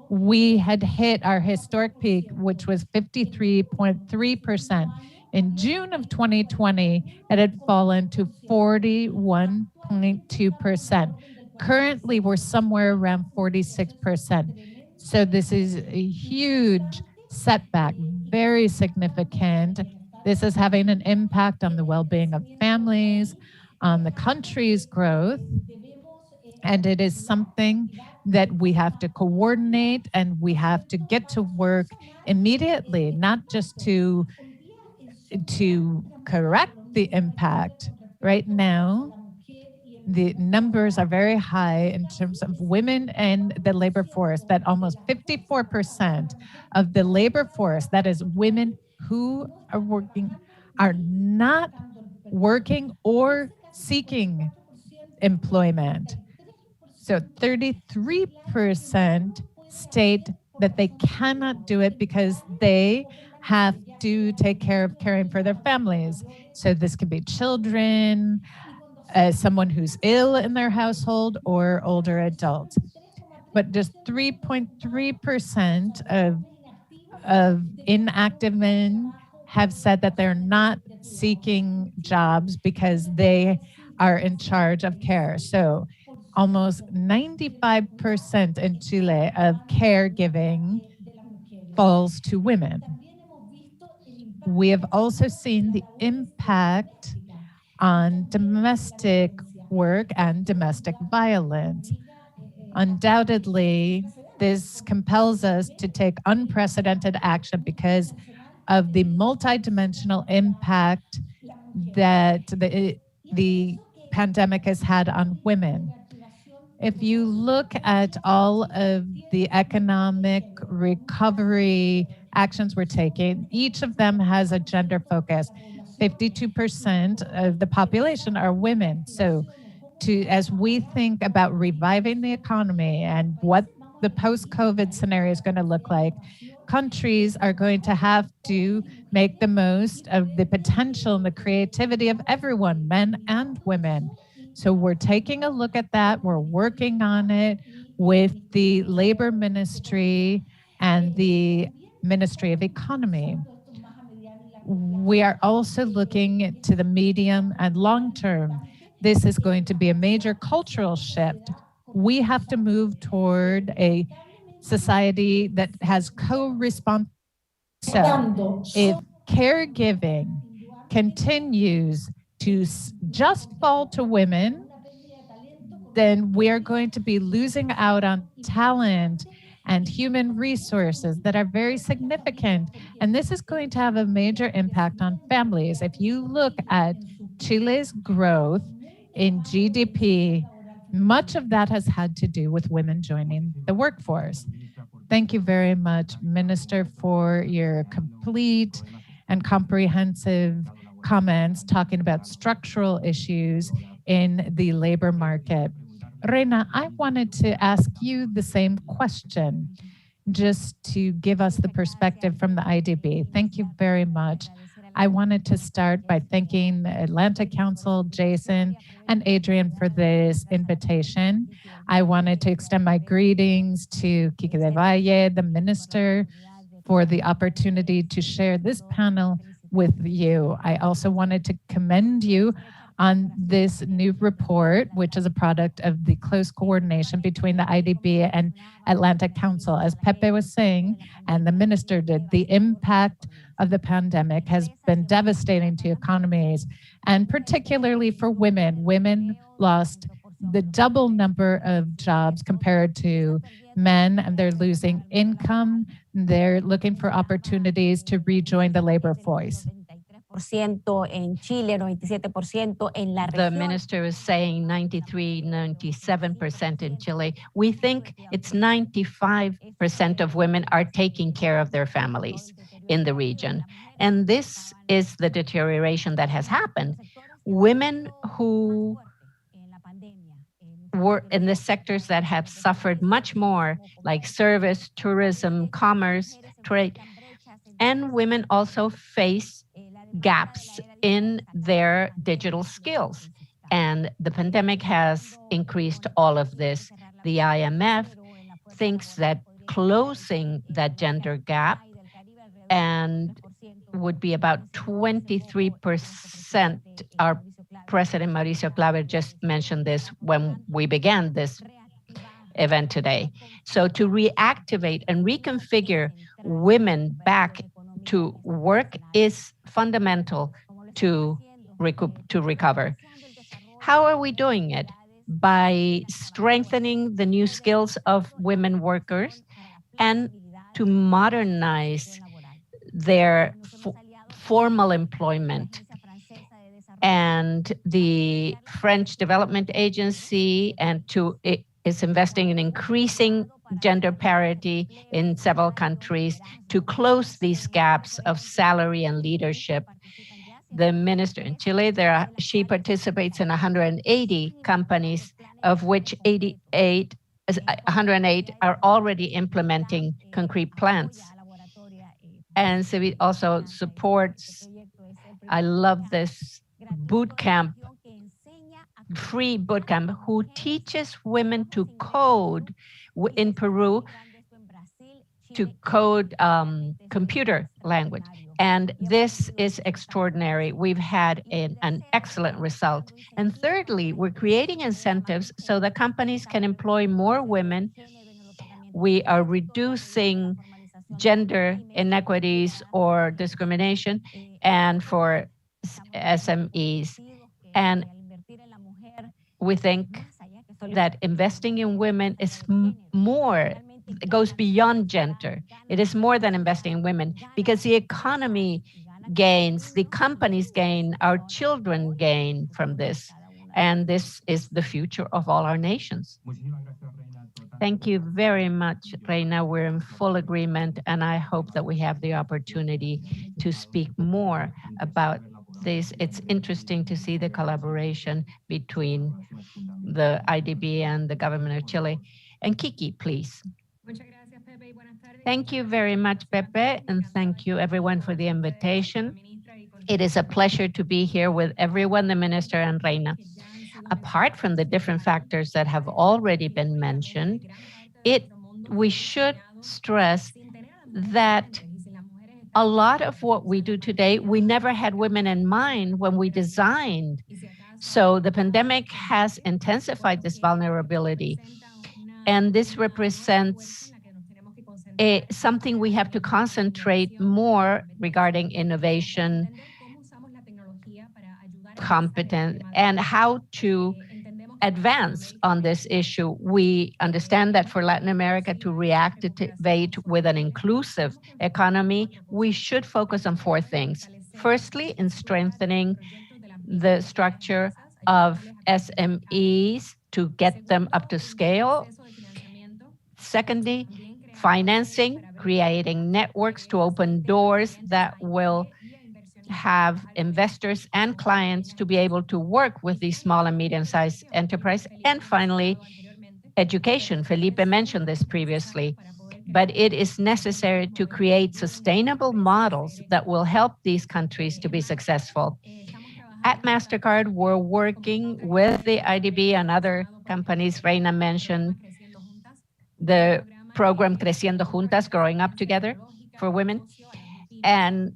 we had hit our historic peak, which was 53.3%. In June of 2020, it had fallen to 41.2%. Currently, we're somewhere around 46%. So this is a huge setback, very significant. This is having an impact on the well-being of families, on the country's growth, and it is something that we have to coordinate and we have to get to work immediately, not just to correct the impact. Right now, the numbers are very high in terms of women and the labor force, that almost 54% of the labor force, that is women who are working, are not working or seeking employment. So 33% state that they cannot do it because they have to take care of caring for their families. So this could be children, someone who's ill in their household, or older adults. But just 3.3% of inactive men have said that they're not seeking jobs because they are in charge of care. So almost 95% in Chile of caregiving falls to women. We have also seen the impact on domestic work and domestic violence. Undoubtedly, this compels us to take unprecedented action because of the multidimensional impact that the pandemic has had on women. If you look at all of the economic recovery actions we're taking, each of them has a gender focus. 52% of the population are women. So as we think about reviving the economy and what the post-COVID scenario is going to look like, countries are going to have to make the most of the potential and the creativity of everyone, men and women. So we're taking a look at that. We're working on it with the Labor Ministry and the Ministry of Economy. We are also looking to the medium and long term. This is going to be a major cultural shift. We have to move toward a society that has co-responsibility. So if caregiving continues to just fall to women, then we are going to be losing out on talent and human resources that are very significant. And this is going to have a major impact on families. If you look at Chile's growth in GDP, much of that has had to do with women joining the workforce. Thank you very much, Minister, for your complete and comprehensive comments talking about structural issues in the labor market. Reina, I wanted to ask you the same question, just to give us the perspective from the IDB. Thank you very much. I wanted to start by thanking the Atlantic Council, Jason, and Adrian for this invitation. I wanted to extend my greetings to Quique del Valle, the minister, for the opportunity to share this panel with you. I also wanted to commend you on this new report, which is a product of the close coordination between the IDB and Atlantic Council. As Pepe was saying, and the minister did, the impact of the pandemic has been devastating to economies, and particularly for women. Women lost the double number of jobs compared to men, and they're losing income. They're looking for opportunities to rejoin the labor force. The minister is saying 93, 97% in Chile. We think it's 95% of women are taking care of their families in the region. And this is the deterioration that has happened. Women who were in the sectors that have suffered much more, like service, tourism, commerce, trade, and women also face gaps in their digital skills. And the pandemic has increased all of this. The IMF thinks that closing that gender gap and would be about 23%. Our President Mauricio Claver just mentioned this when we began this event today. So to reactivate and reconfigure women back to work is fundamental to recover. How are we doing it? By strengthening the new skills of women workers and to modernize their formal employment. And the French Development Agency is investing in increasing gender parity in several countries to close these gaps of salary and leadership. The minister in Chile, she participates in 180 companies, of which 108 are already implementing concrete plans. And so it also supports, I love this boot camp, free boot camp, who teaches women to code in Peru, to code computer language. And this is extraordinary. We've had an excellent result. And thirdly, we're creating incentives so that companies can employ more women. We are reducing gender inequities or discrimination and for SMEs. And we think that investing in women is more, it goes beyond gender. It is more than investing in women because the economy gains, the companies gain, our children gain from this. And this is the future of all our nations. Thank you very much, Reina. We're in full agreement, and I hope that we have the opportunity to speak more about this. It's interesting to see the collaboration between the IDB and the government of Chile. And Kiki, please. Thank you very much, Pepe, and thank you everyone for the invitation. It is a pleasure to be here with everyone, the minister and Reina. Apart from the different factors that have already been mentioned, we should stress that a lot of what we do today, we never had women in mind when we designed. So the pandemic has intensified this vulnerability. And this represents something we have to concentrate more regarding innovation, competence, and how to advance on this issue. We understand that for Latin America to reactivate with an inclusive economy, we should focus on four things. Firstly, in strengthening the structure of SMEs to get them up to scale. Secondly, financing, creating networks to open doors that will have investors and clients to be able to work with these small and medium-sized enterprises. And finally, education. Felipe mentioned this previously, but it is necessary to create sustainable models that will help these countries to be successful. At MasterCard, we're working with the IDB and other companies. Reina mentioned the program Creciendo Juntas, Growing Up Together for women. And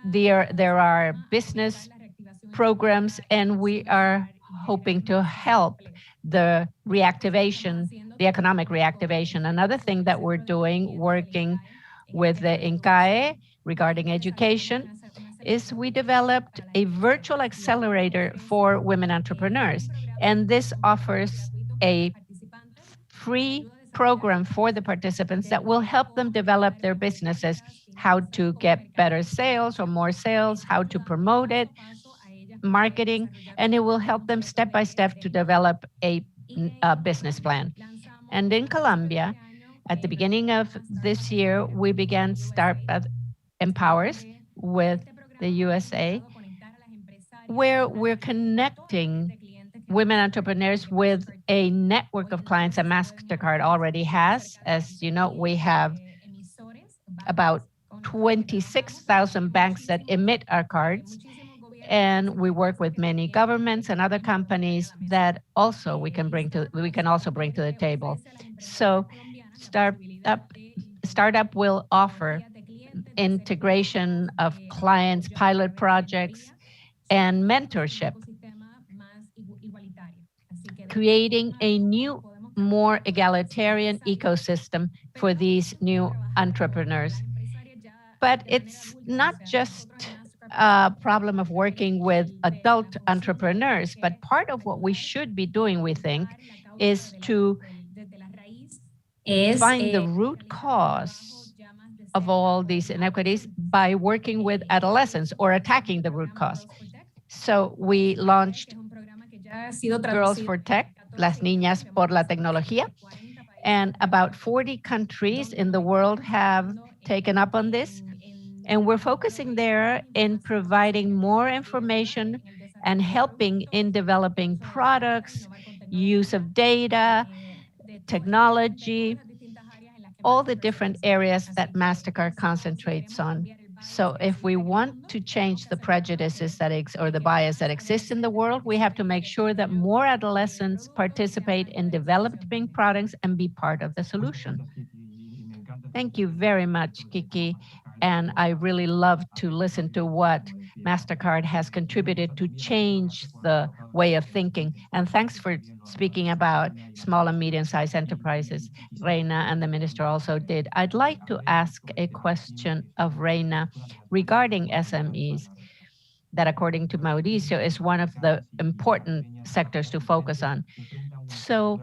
there are business programs, and we are hoping to help the reactivation, the economic reactivation. Another thing that we're doing, working with the INCAE regarding education, is we developed a virtual accelerator for women entrepreneurs. And this offers a free program for the participants that will help them develop their businesses, how to get better sales or more sales, how to promote it, marketing, and it will help them step by step to develop a business plan. And in Colombia, at the beginning of this year, we began Startup Empowers with the USA, where we're connecting women entrepreneurs with a network of clients that MasterCard already has. As you know, we have about 26,000 banks that emit our cards. And we work with many governments and other companies that also we can also bring to the table. So startup will offer integration of clients, pilot projects, and mentorship, creating a new, more egalitarian ecosystem for these new entrepreneurs. But it's not just a problem of working with adult entrepreneurs, but part of what we should be doing, we think, is to find the root cause of all these inequities by working with adolescents or attacking the root cause. So we launched Girls for Tech, Las Niñas por la Tecnología, and about 40 countries in the world have taken up on this. And we're focusing there in providing more information and helping in developing products, use of data, technology, all the different areas that MasterCard concentrates on. So if we want to change the prejudices or the bias that exist in the world, we have to make sure that more adolescents participate in developing products and be part of the solution. Thank you very much, Kiki. And I really love to listen to what MasterCard has contributed to change the way of thinking. And thanks for speaking about small and medium-sized enterprises. Reina and the minister also did. I'd like to ask a question of Reina regarding SMEs that, according to Mauricio, is one of the important sectors to focus on. So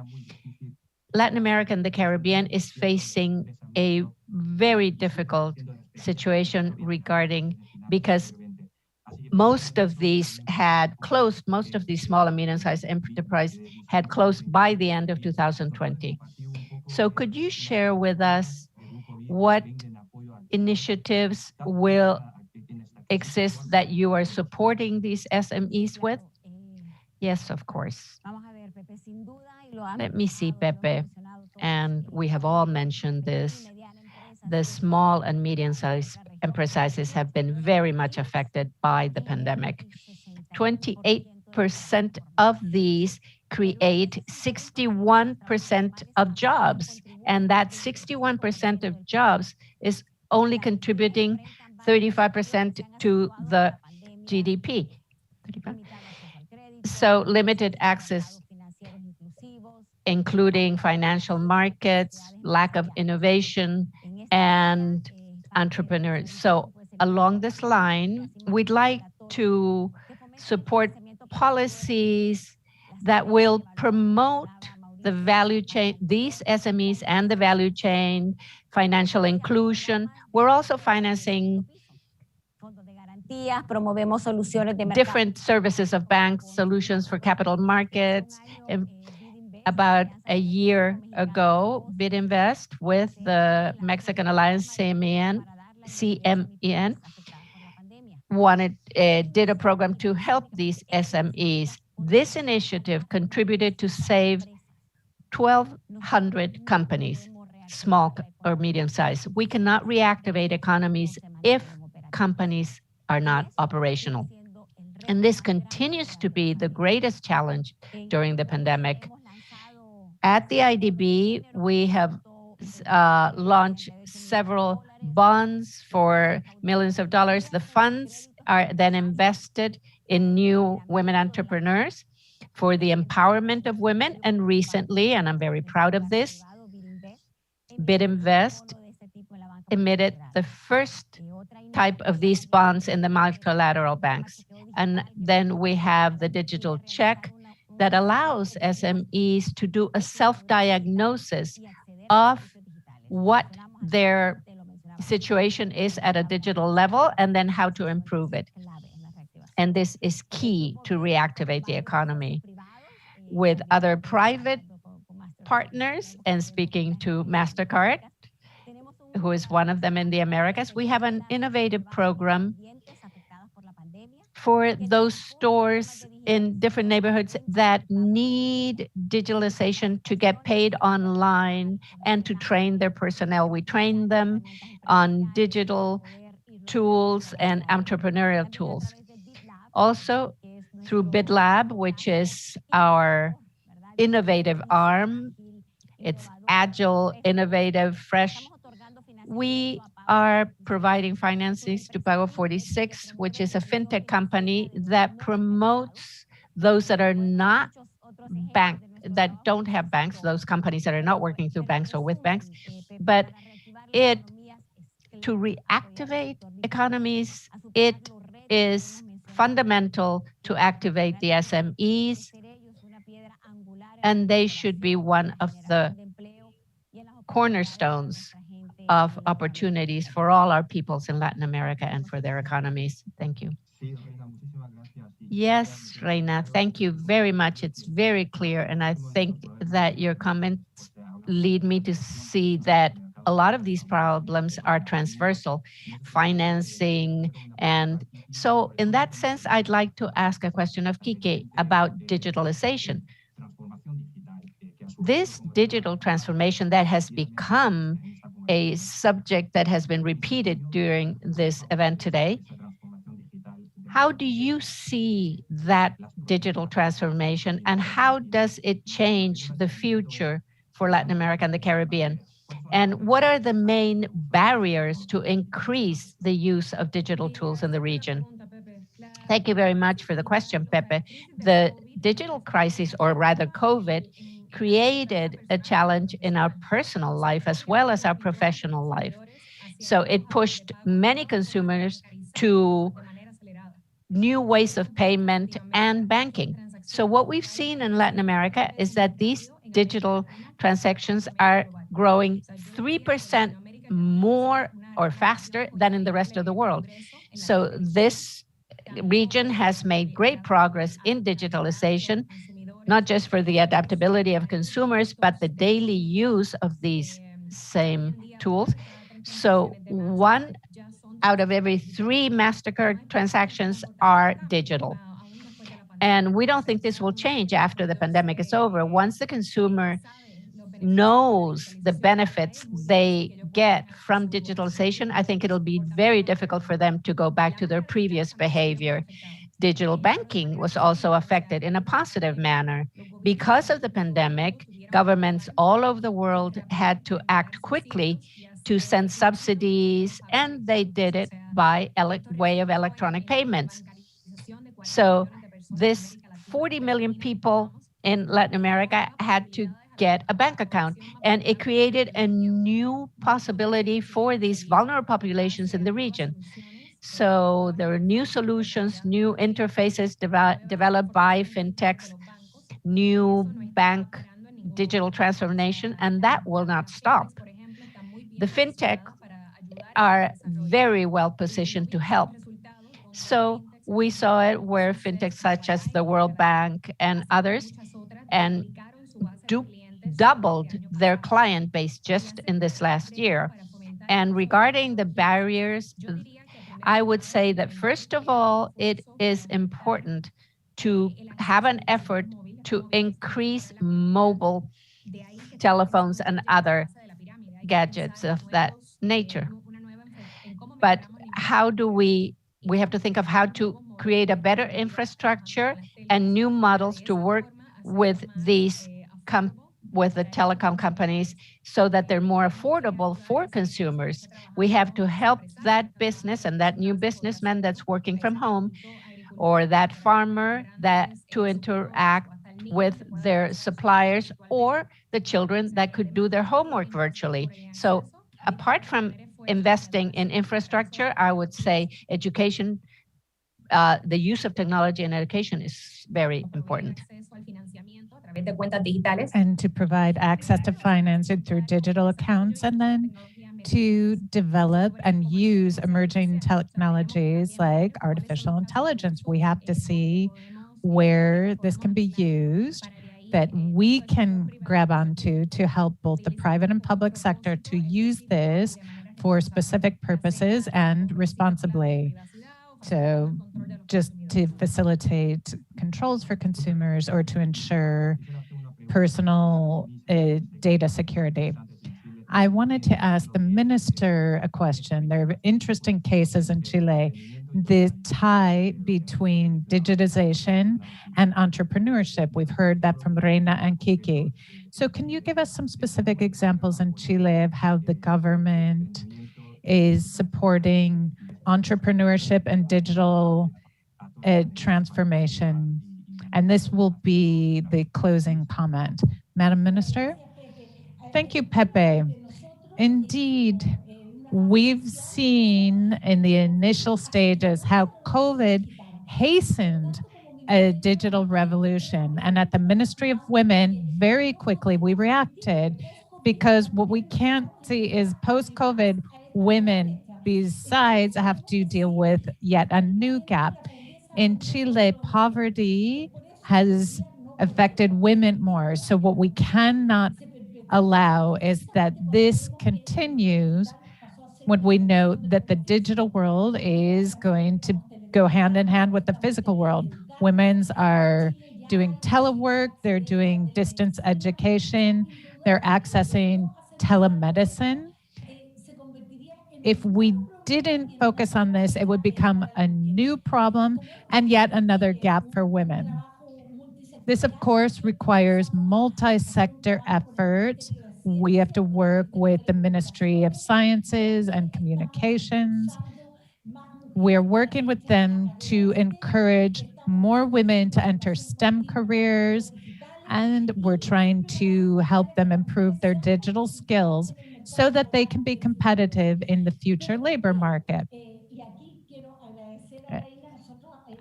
Latin America and the Caribbean is facing a very difficult situation because most of these small and medium-sized enterprises had closed by the end of 2020. So could you share with us what initiatives will exist that you are supporting these SMEs with? Yes, of course. Let me see, Pepe. And we have all mentioned this. The small and medium-sized enterprises have been very much affected by the pandemic. 28% of these create 61% of jobs, and that 61% of jobs is only contributing 35% to the GDP. So limited access, including financial markets, lack of innovation, and entrepreneurs. So along this line, we'd like to support policies that will promote the value chain, these SMEs and the value chain, financial inclusion. We're also financing different services of banks, solutions for capital markets. About a year ago, BidInvest with the Mexican Alliance CMEN did a program to help these SMEs. This initiative contributed to save 1,200 companies, small or medium-sized. We cannot reactivate economies if companies are not operational. And this continues to be the greatest challenge during the pandemic. At the IDB, we have launched several bonds for millions of dollars. The funds are then invested in new women entrepreneurs for the empowerment of women. And recently, and I'm very proud of this, BidInvest emitted the first type of these bonds in the multilateral banks. And then we have the digital check that allows SMEs to do a self-diagnosis of what their situation is at a digital level and then how to improve it. And this is key to reactivate the economy. With other private partners, and speaking to MasterCard, who is one of them in the Americas, we have an innovative program for those stores in different neighborhoods that need digitalization to get paid online and to train their personnel. We train them on digital tools and entrepreneurial tools. Also, through BidLab, which is our innovative arm, it's agile, innovative, fresh. We are providing finances to Pago 46, which is a fintech company that promotes those that are not that don't have banks, those companies that are not working through banks or with banks, but to reactivate economies, it is fundamental to activate the SMEs, and they should be one of the cornerstones of opportunities for all our peoples in Latin America and for their economies. Thank you. Yes, Reina, thank you very much. It's very clear, and I think that your comments lead me to see that a lot of these problems are transversal, financing. And so in that sense, I'd like to ask a question of Kike about digitalization. This digital transformation that has become a subject that has been repeated during this event today, how do you see that digital transformation, and how does it change the future for Latin America and the Caribbean? And what are the main barriers to increase the use of digital tools in the region? Thank you very much for the question, Pepe. The digital crisis, or rather COVID, created a challenge in our personal life as well as our professional life. So it pushed many consumers to new ways of payment and banking. So what we've seen in Latin America is that these digital transactions are growing 3% more or faster than in the rest of the world. So this region has made great progress in digitalization, not just for the adaptability of consumers, but the daily use of these same tools. So 1 out of every 3 MasterCard transactions are digital. And we don't think this will change after the pandemic is over. Once the consumer knows the benefits they get from digitalization, I think it'll be very difficult for them to go back to their previous behavior. Digital banking was also affected in a positive manner. Because of the pandemic, governments all over the world had to act quickly to send subsidies, and they did it by way of electronic payments. So this 40 million people in Latin America had to get a bank account, and it created a new possibility for these vulnerable populations in the region. So there are new solutions, new interfaces developed by fintechs, new bank digital transformation, and that will not stop. The fintech are very well positioned to help. So we saw it where fintechs such as the World Bank and others and doubled their client base just in this last year. And regarding the barriers, I would say that first of all, it is important to have an effort to increase mobile telephones and other gadgets of that nature. But how do we have to think of how to create a better infrastructure and new models to work with these with the telecom companies so that they're more affordable for consumers. We have to help that business and that new businessman that's working from home, or that farmer that to interact with their suppliers, or the children that could do their homework virtually. So apart from investing in infrastructure, I would say education, the use of technology in education is very important. And to provide access to financing through digital accounts, and then to develop and use emerging technologies like artificial intelligence. We have to see where this can be used, that we can grab onto to help both the private and public sector to use this for specific purposes and responsibly. So just to facilitate controls for consumers or to ensure personal data security. I wanted to ask the minister a question. There are interesting cases in Chile, the tie between digitization and entrepreneurship. We've heard that from Reina and Kiki. So can you give us some specific examples in Chile of how the government is supporting entrepreneurship and digital transformation? And this will be the closing comment. Madam Minister? Thank you, Pepe. Indeed, we've seen in the initial stages how COVID hastened a digital revolution. And at the Ministry of Women, very quickly we reacted, because what we can't see is post-COVID, women, besides, have to deal with yet a new gap. In Chile, poverty has affected women more. So what we cannot allow is that this continues when we know that the digital world is going to go hand in hand with the physical world. Women's are doing telework, they're doing distance education, they're accessing telemedicine. If we didn't focus on this, it would become a new problem and yet another gap for women. This, of course, requires multi-sector efforts. We have to work with the Ministry of Sciences and Communications. We're working with them to encourage more women to enter STEM careers, and we're trying to help them improve their digital skills so that they can be competitive in the future labor market.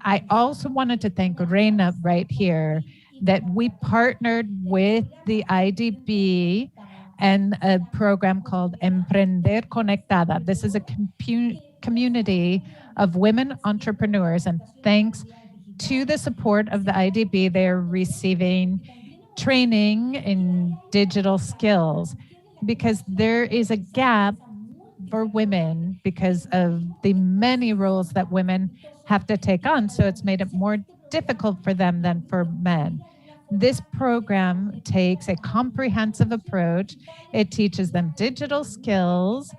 I also wanted to thank Reina right here that we partnered with the IDB and a program called Emprender Conectada. This is a community of women entrepreneurs, and thanks to the support of the IDB, they're receiving training in digital skills, because there is a gap for women because of the many roles that women have to take on. So it's made it more difficult for them than for men. This program takes a comprehensive approach. It teaches them digital skills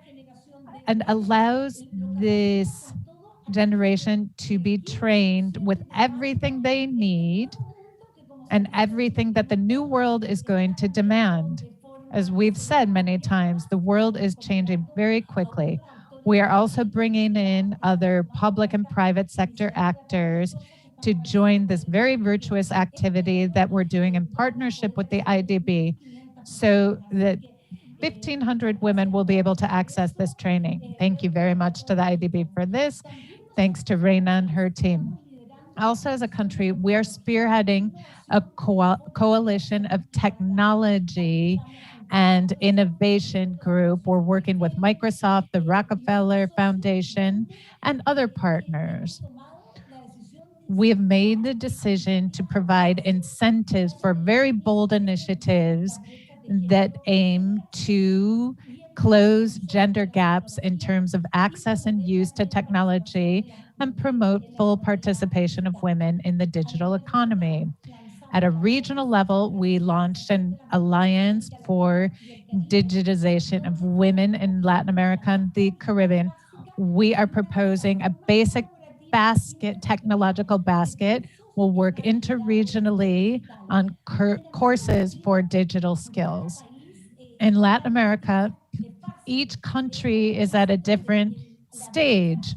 and allows this generation to be trained with everything they need and everything that the new world is going to demand. As we've said many times, the world is changing very quickly. We are also bringing in other public and private sector actors to join this very virtuous activity that we're doing in partnership with the IDB, so that 1,500 women will be able to access this training. Thank you very much to the IDB for this. Thanks to Reina and her team. Also, as a country, we are spearheading a coalition of technology and innovation group. We're working with Microsoft, the Rockefeller Foundation, and other partners. We have made the decision to provide incentives for very bold initiatives that aim to close gender gaps in terms of access and use to technology and promote full participation of women in the digital economy. At a regional level, we launched an alliance for digitization of women in Latin America and the Caribbean. We are proposing a basic basket, technological basket. We'll work interregionally on courses for digital skills. In Latin America, each country is at a different stage.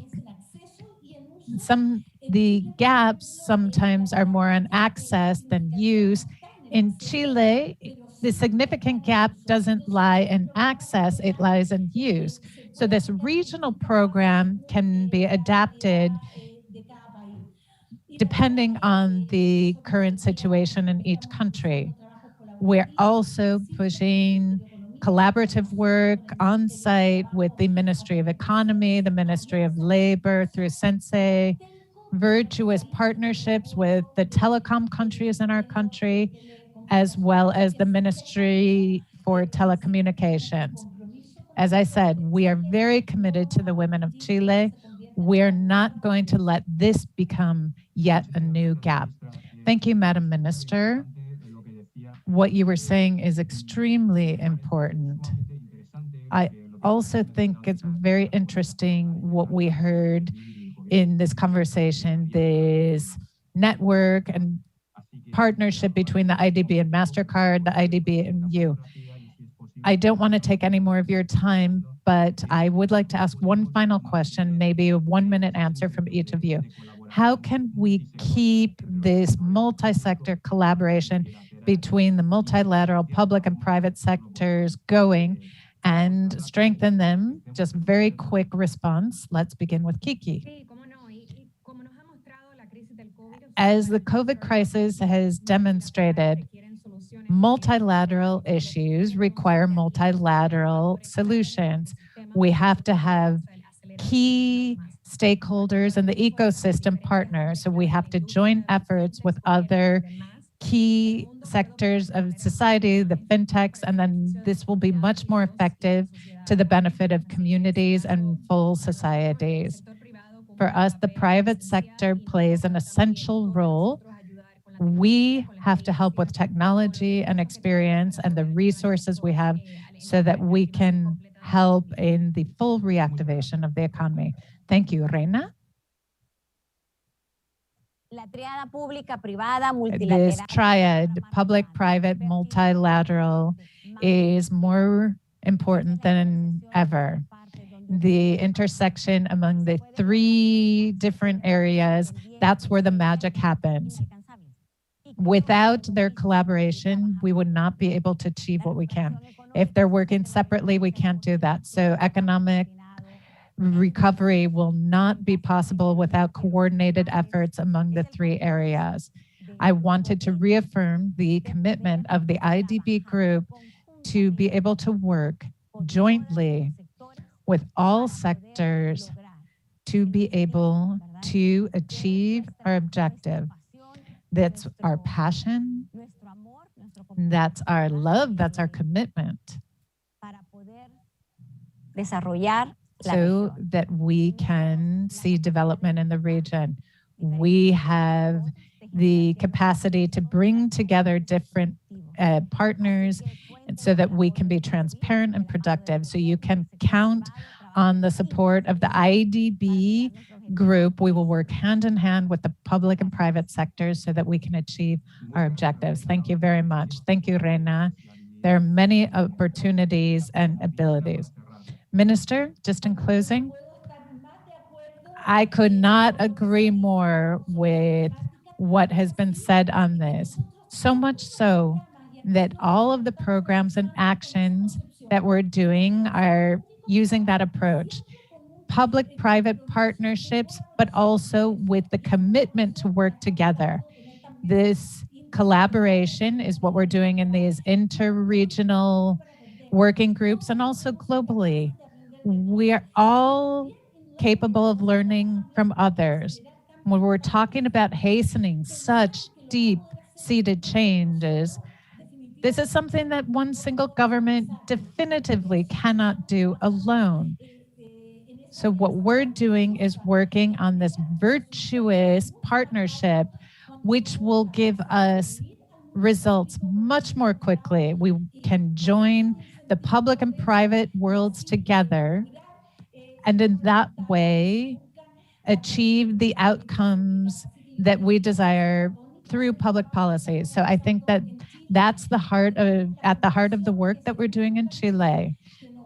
The gaps sometimes are more on access than use. In Chile, the significant gap doesn't lie in access, it lies in use. So this regional program can be adapted depending on the current situation in each country. We're also pushing collaborative work on site with the Ministry of Economy, the Ministry of Labor through Sensei, virtuous partnerships with the telecom countries in our country, as well as the Ministry for Telecommunications. As I said, we are very committed to the women of Chile. We're not going to let this become yet a new gap. Thank you, Madam Minister. What you were saying is extremely important. I also think it's very interesting what we heard in this conversation, this network and partnership between the IDB and MasterCard, the IDB and you. I don't want to take any more of your time, but I would like to ask one final question, maybe a 1-minute answer from each of you. How can we keep this multi-sector collaboration between the multilateral public and private sectors going and strengthen them? Just very quick response. Let's begin with Kiki. As the COVID crisis has demonstrated, multilateral issues require multilateral solutions. We have to have key stakeholders and the ecosystem partners. So we have to join efforts with other key sectors of society, the fintechs, and then this will be much more effective to the benefit of communities and full societies. For us, the private sector plays an essential role. We have to help with technology and experience and the resources we have so that we can help in the full reactivation of the economy. Thank you, Reina. This triad, public, private, multilateral, is more important than ever. The intersection among the 3 different areas, that's where the magic happens. Without their collaboration, we would not be able to achieve what we can. If they're working separately, we can't do that. So economic recovery will not be possible without coordinated efforts among the 3 areas. I wanted to reaffirm the commitment of the IDB group to be able to work jointly with all sectors to be able to achieve our objective. That's our passion, that's our love, that's our commitment. So that we can see development in the region. We have the capacity to bring together different partners and so that we can be transparent and productive. So you can count on the support of the IDB group. We will work hand in hand with the public and private sectors so that we can achieve our objectives. Thank you very much. Thank you, Reina. There are many opportunities and abilities. Minister, just in closing, I could not agree more with what has been said on this. So much so that all of the programs and actions that we're doing are using that approach. Public-private partnerships, but also with the commitment to work together. This collaboration is what we're doing in these interregional working groups and also globally. We are all capable of learning from others. When we're talking about hastening such deep-seated changes, this is something that one single government definitively cannot do alone. So what we're doing is working on this virtuous partnership, which will give us results much more quickly. We can join the public and private worlds together, and in that way, achieve the outcomes that we desire through public policy. So I think that that's at the heart of the work that we're doing in Chile.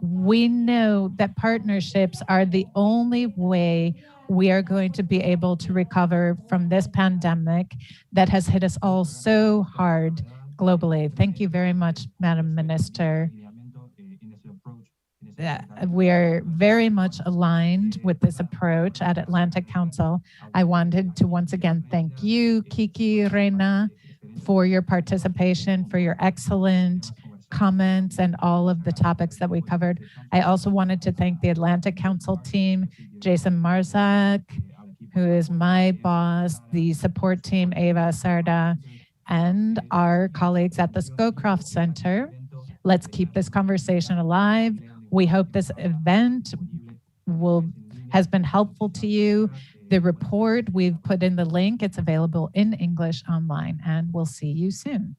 We know that partnerships are the only way we are going to be able to recover from this pandemic that has hit us all so hard globally. Thank you very much, Madam Minister. We are very much aligned with this approach at Atlantic Council. I wanted to once again thank you, Kiki, Reina, for your participation, for your excellent comments and all of the topics that we covered. I also wanted to thank the Atlantic Council team, Jason Marzak, who is my boss, the support team, Eva Sarda, and our colleagues at the Scowcroft Center. Let's keep this conversation alive. We hope this event will has been helpful to you. The report, we've put in the link. It's available in English online, and we'll see you soon.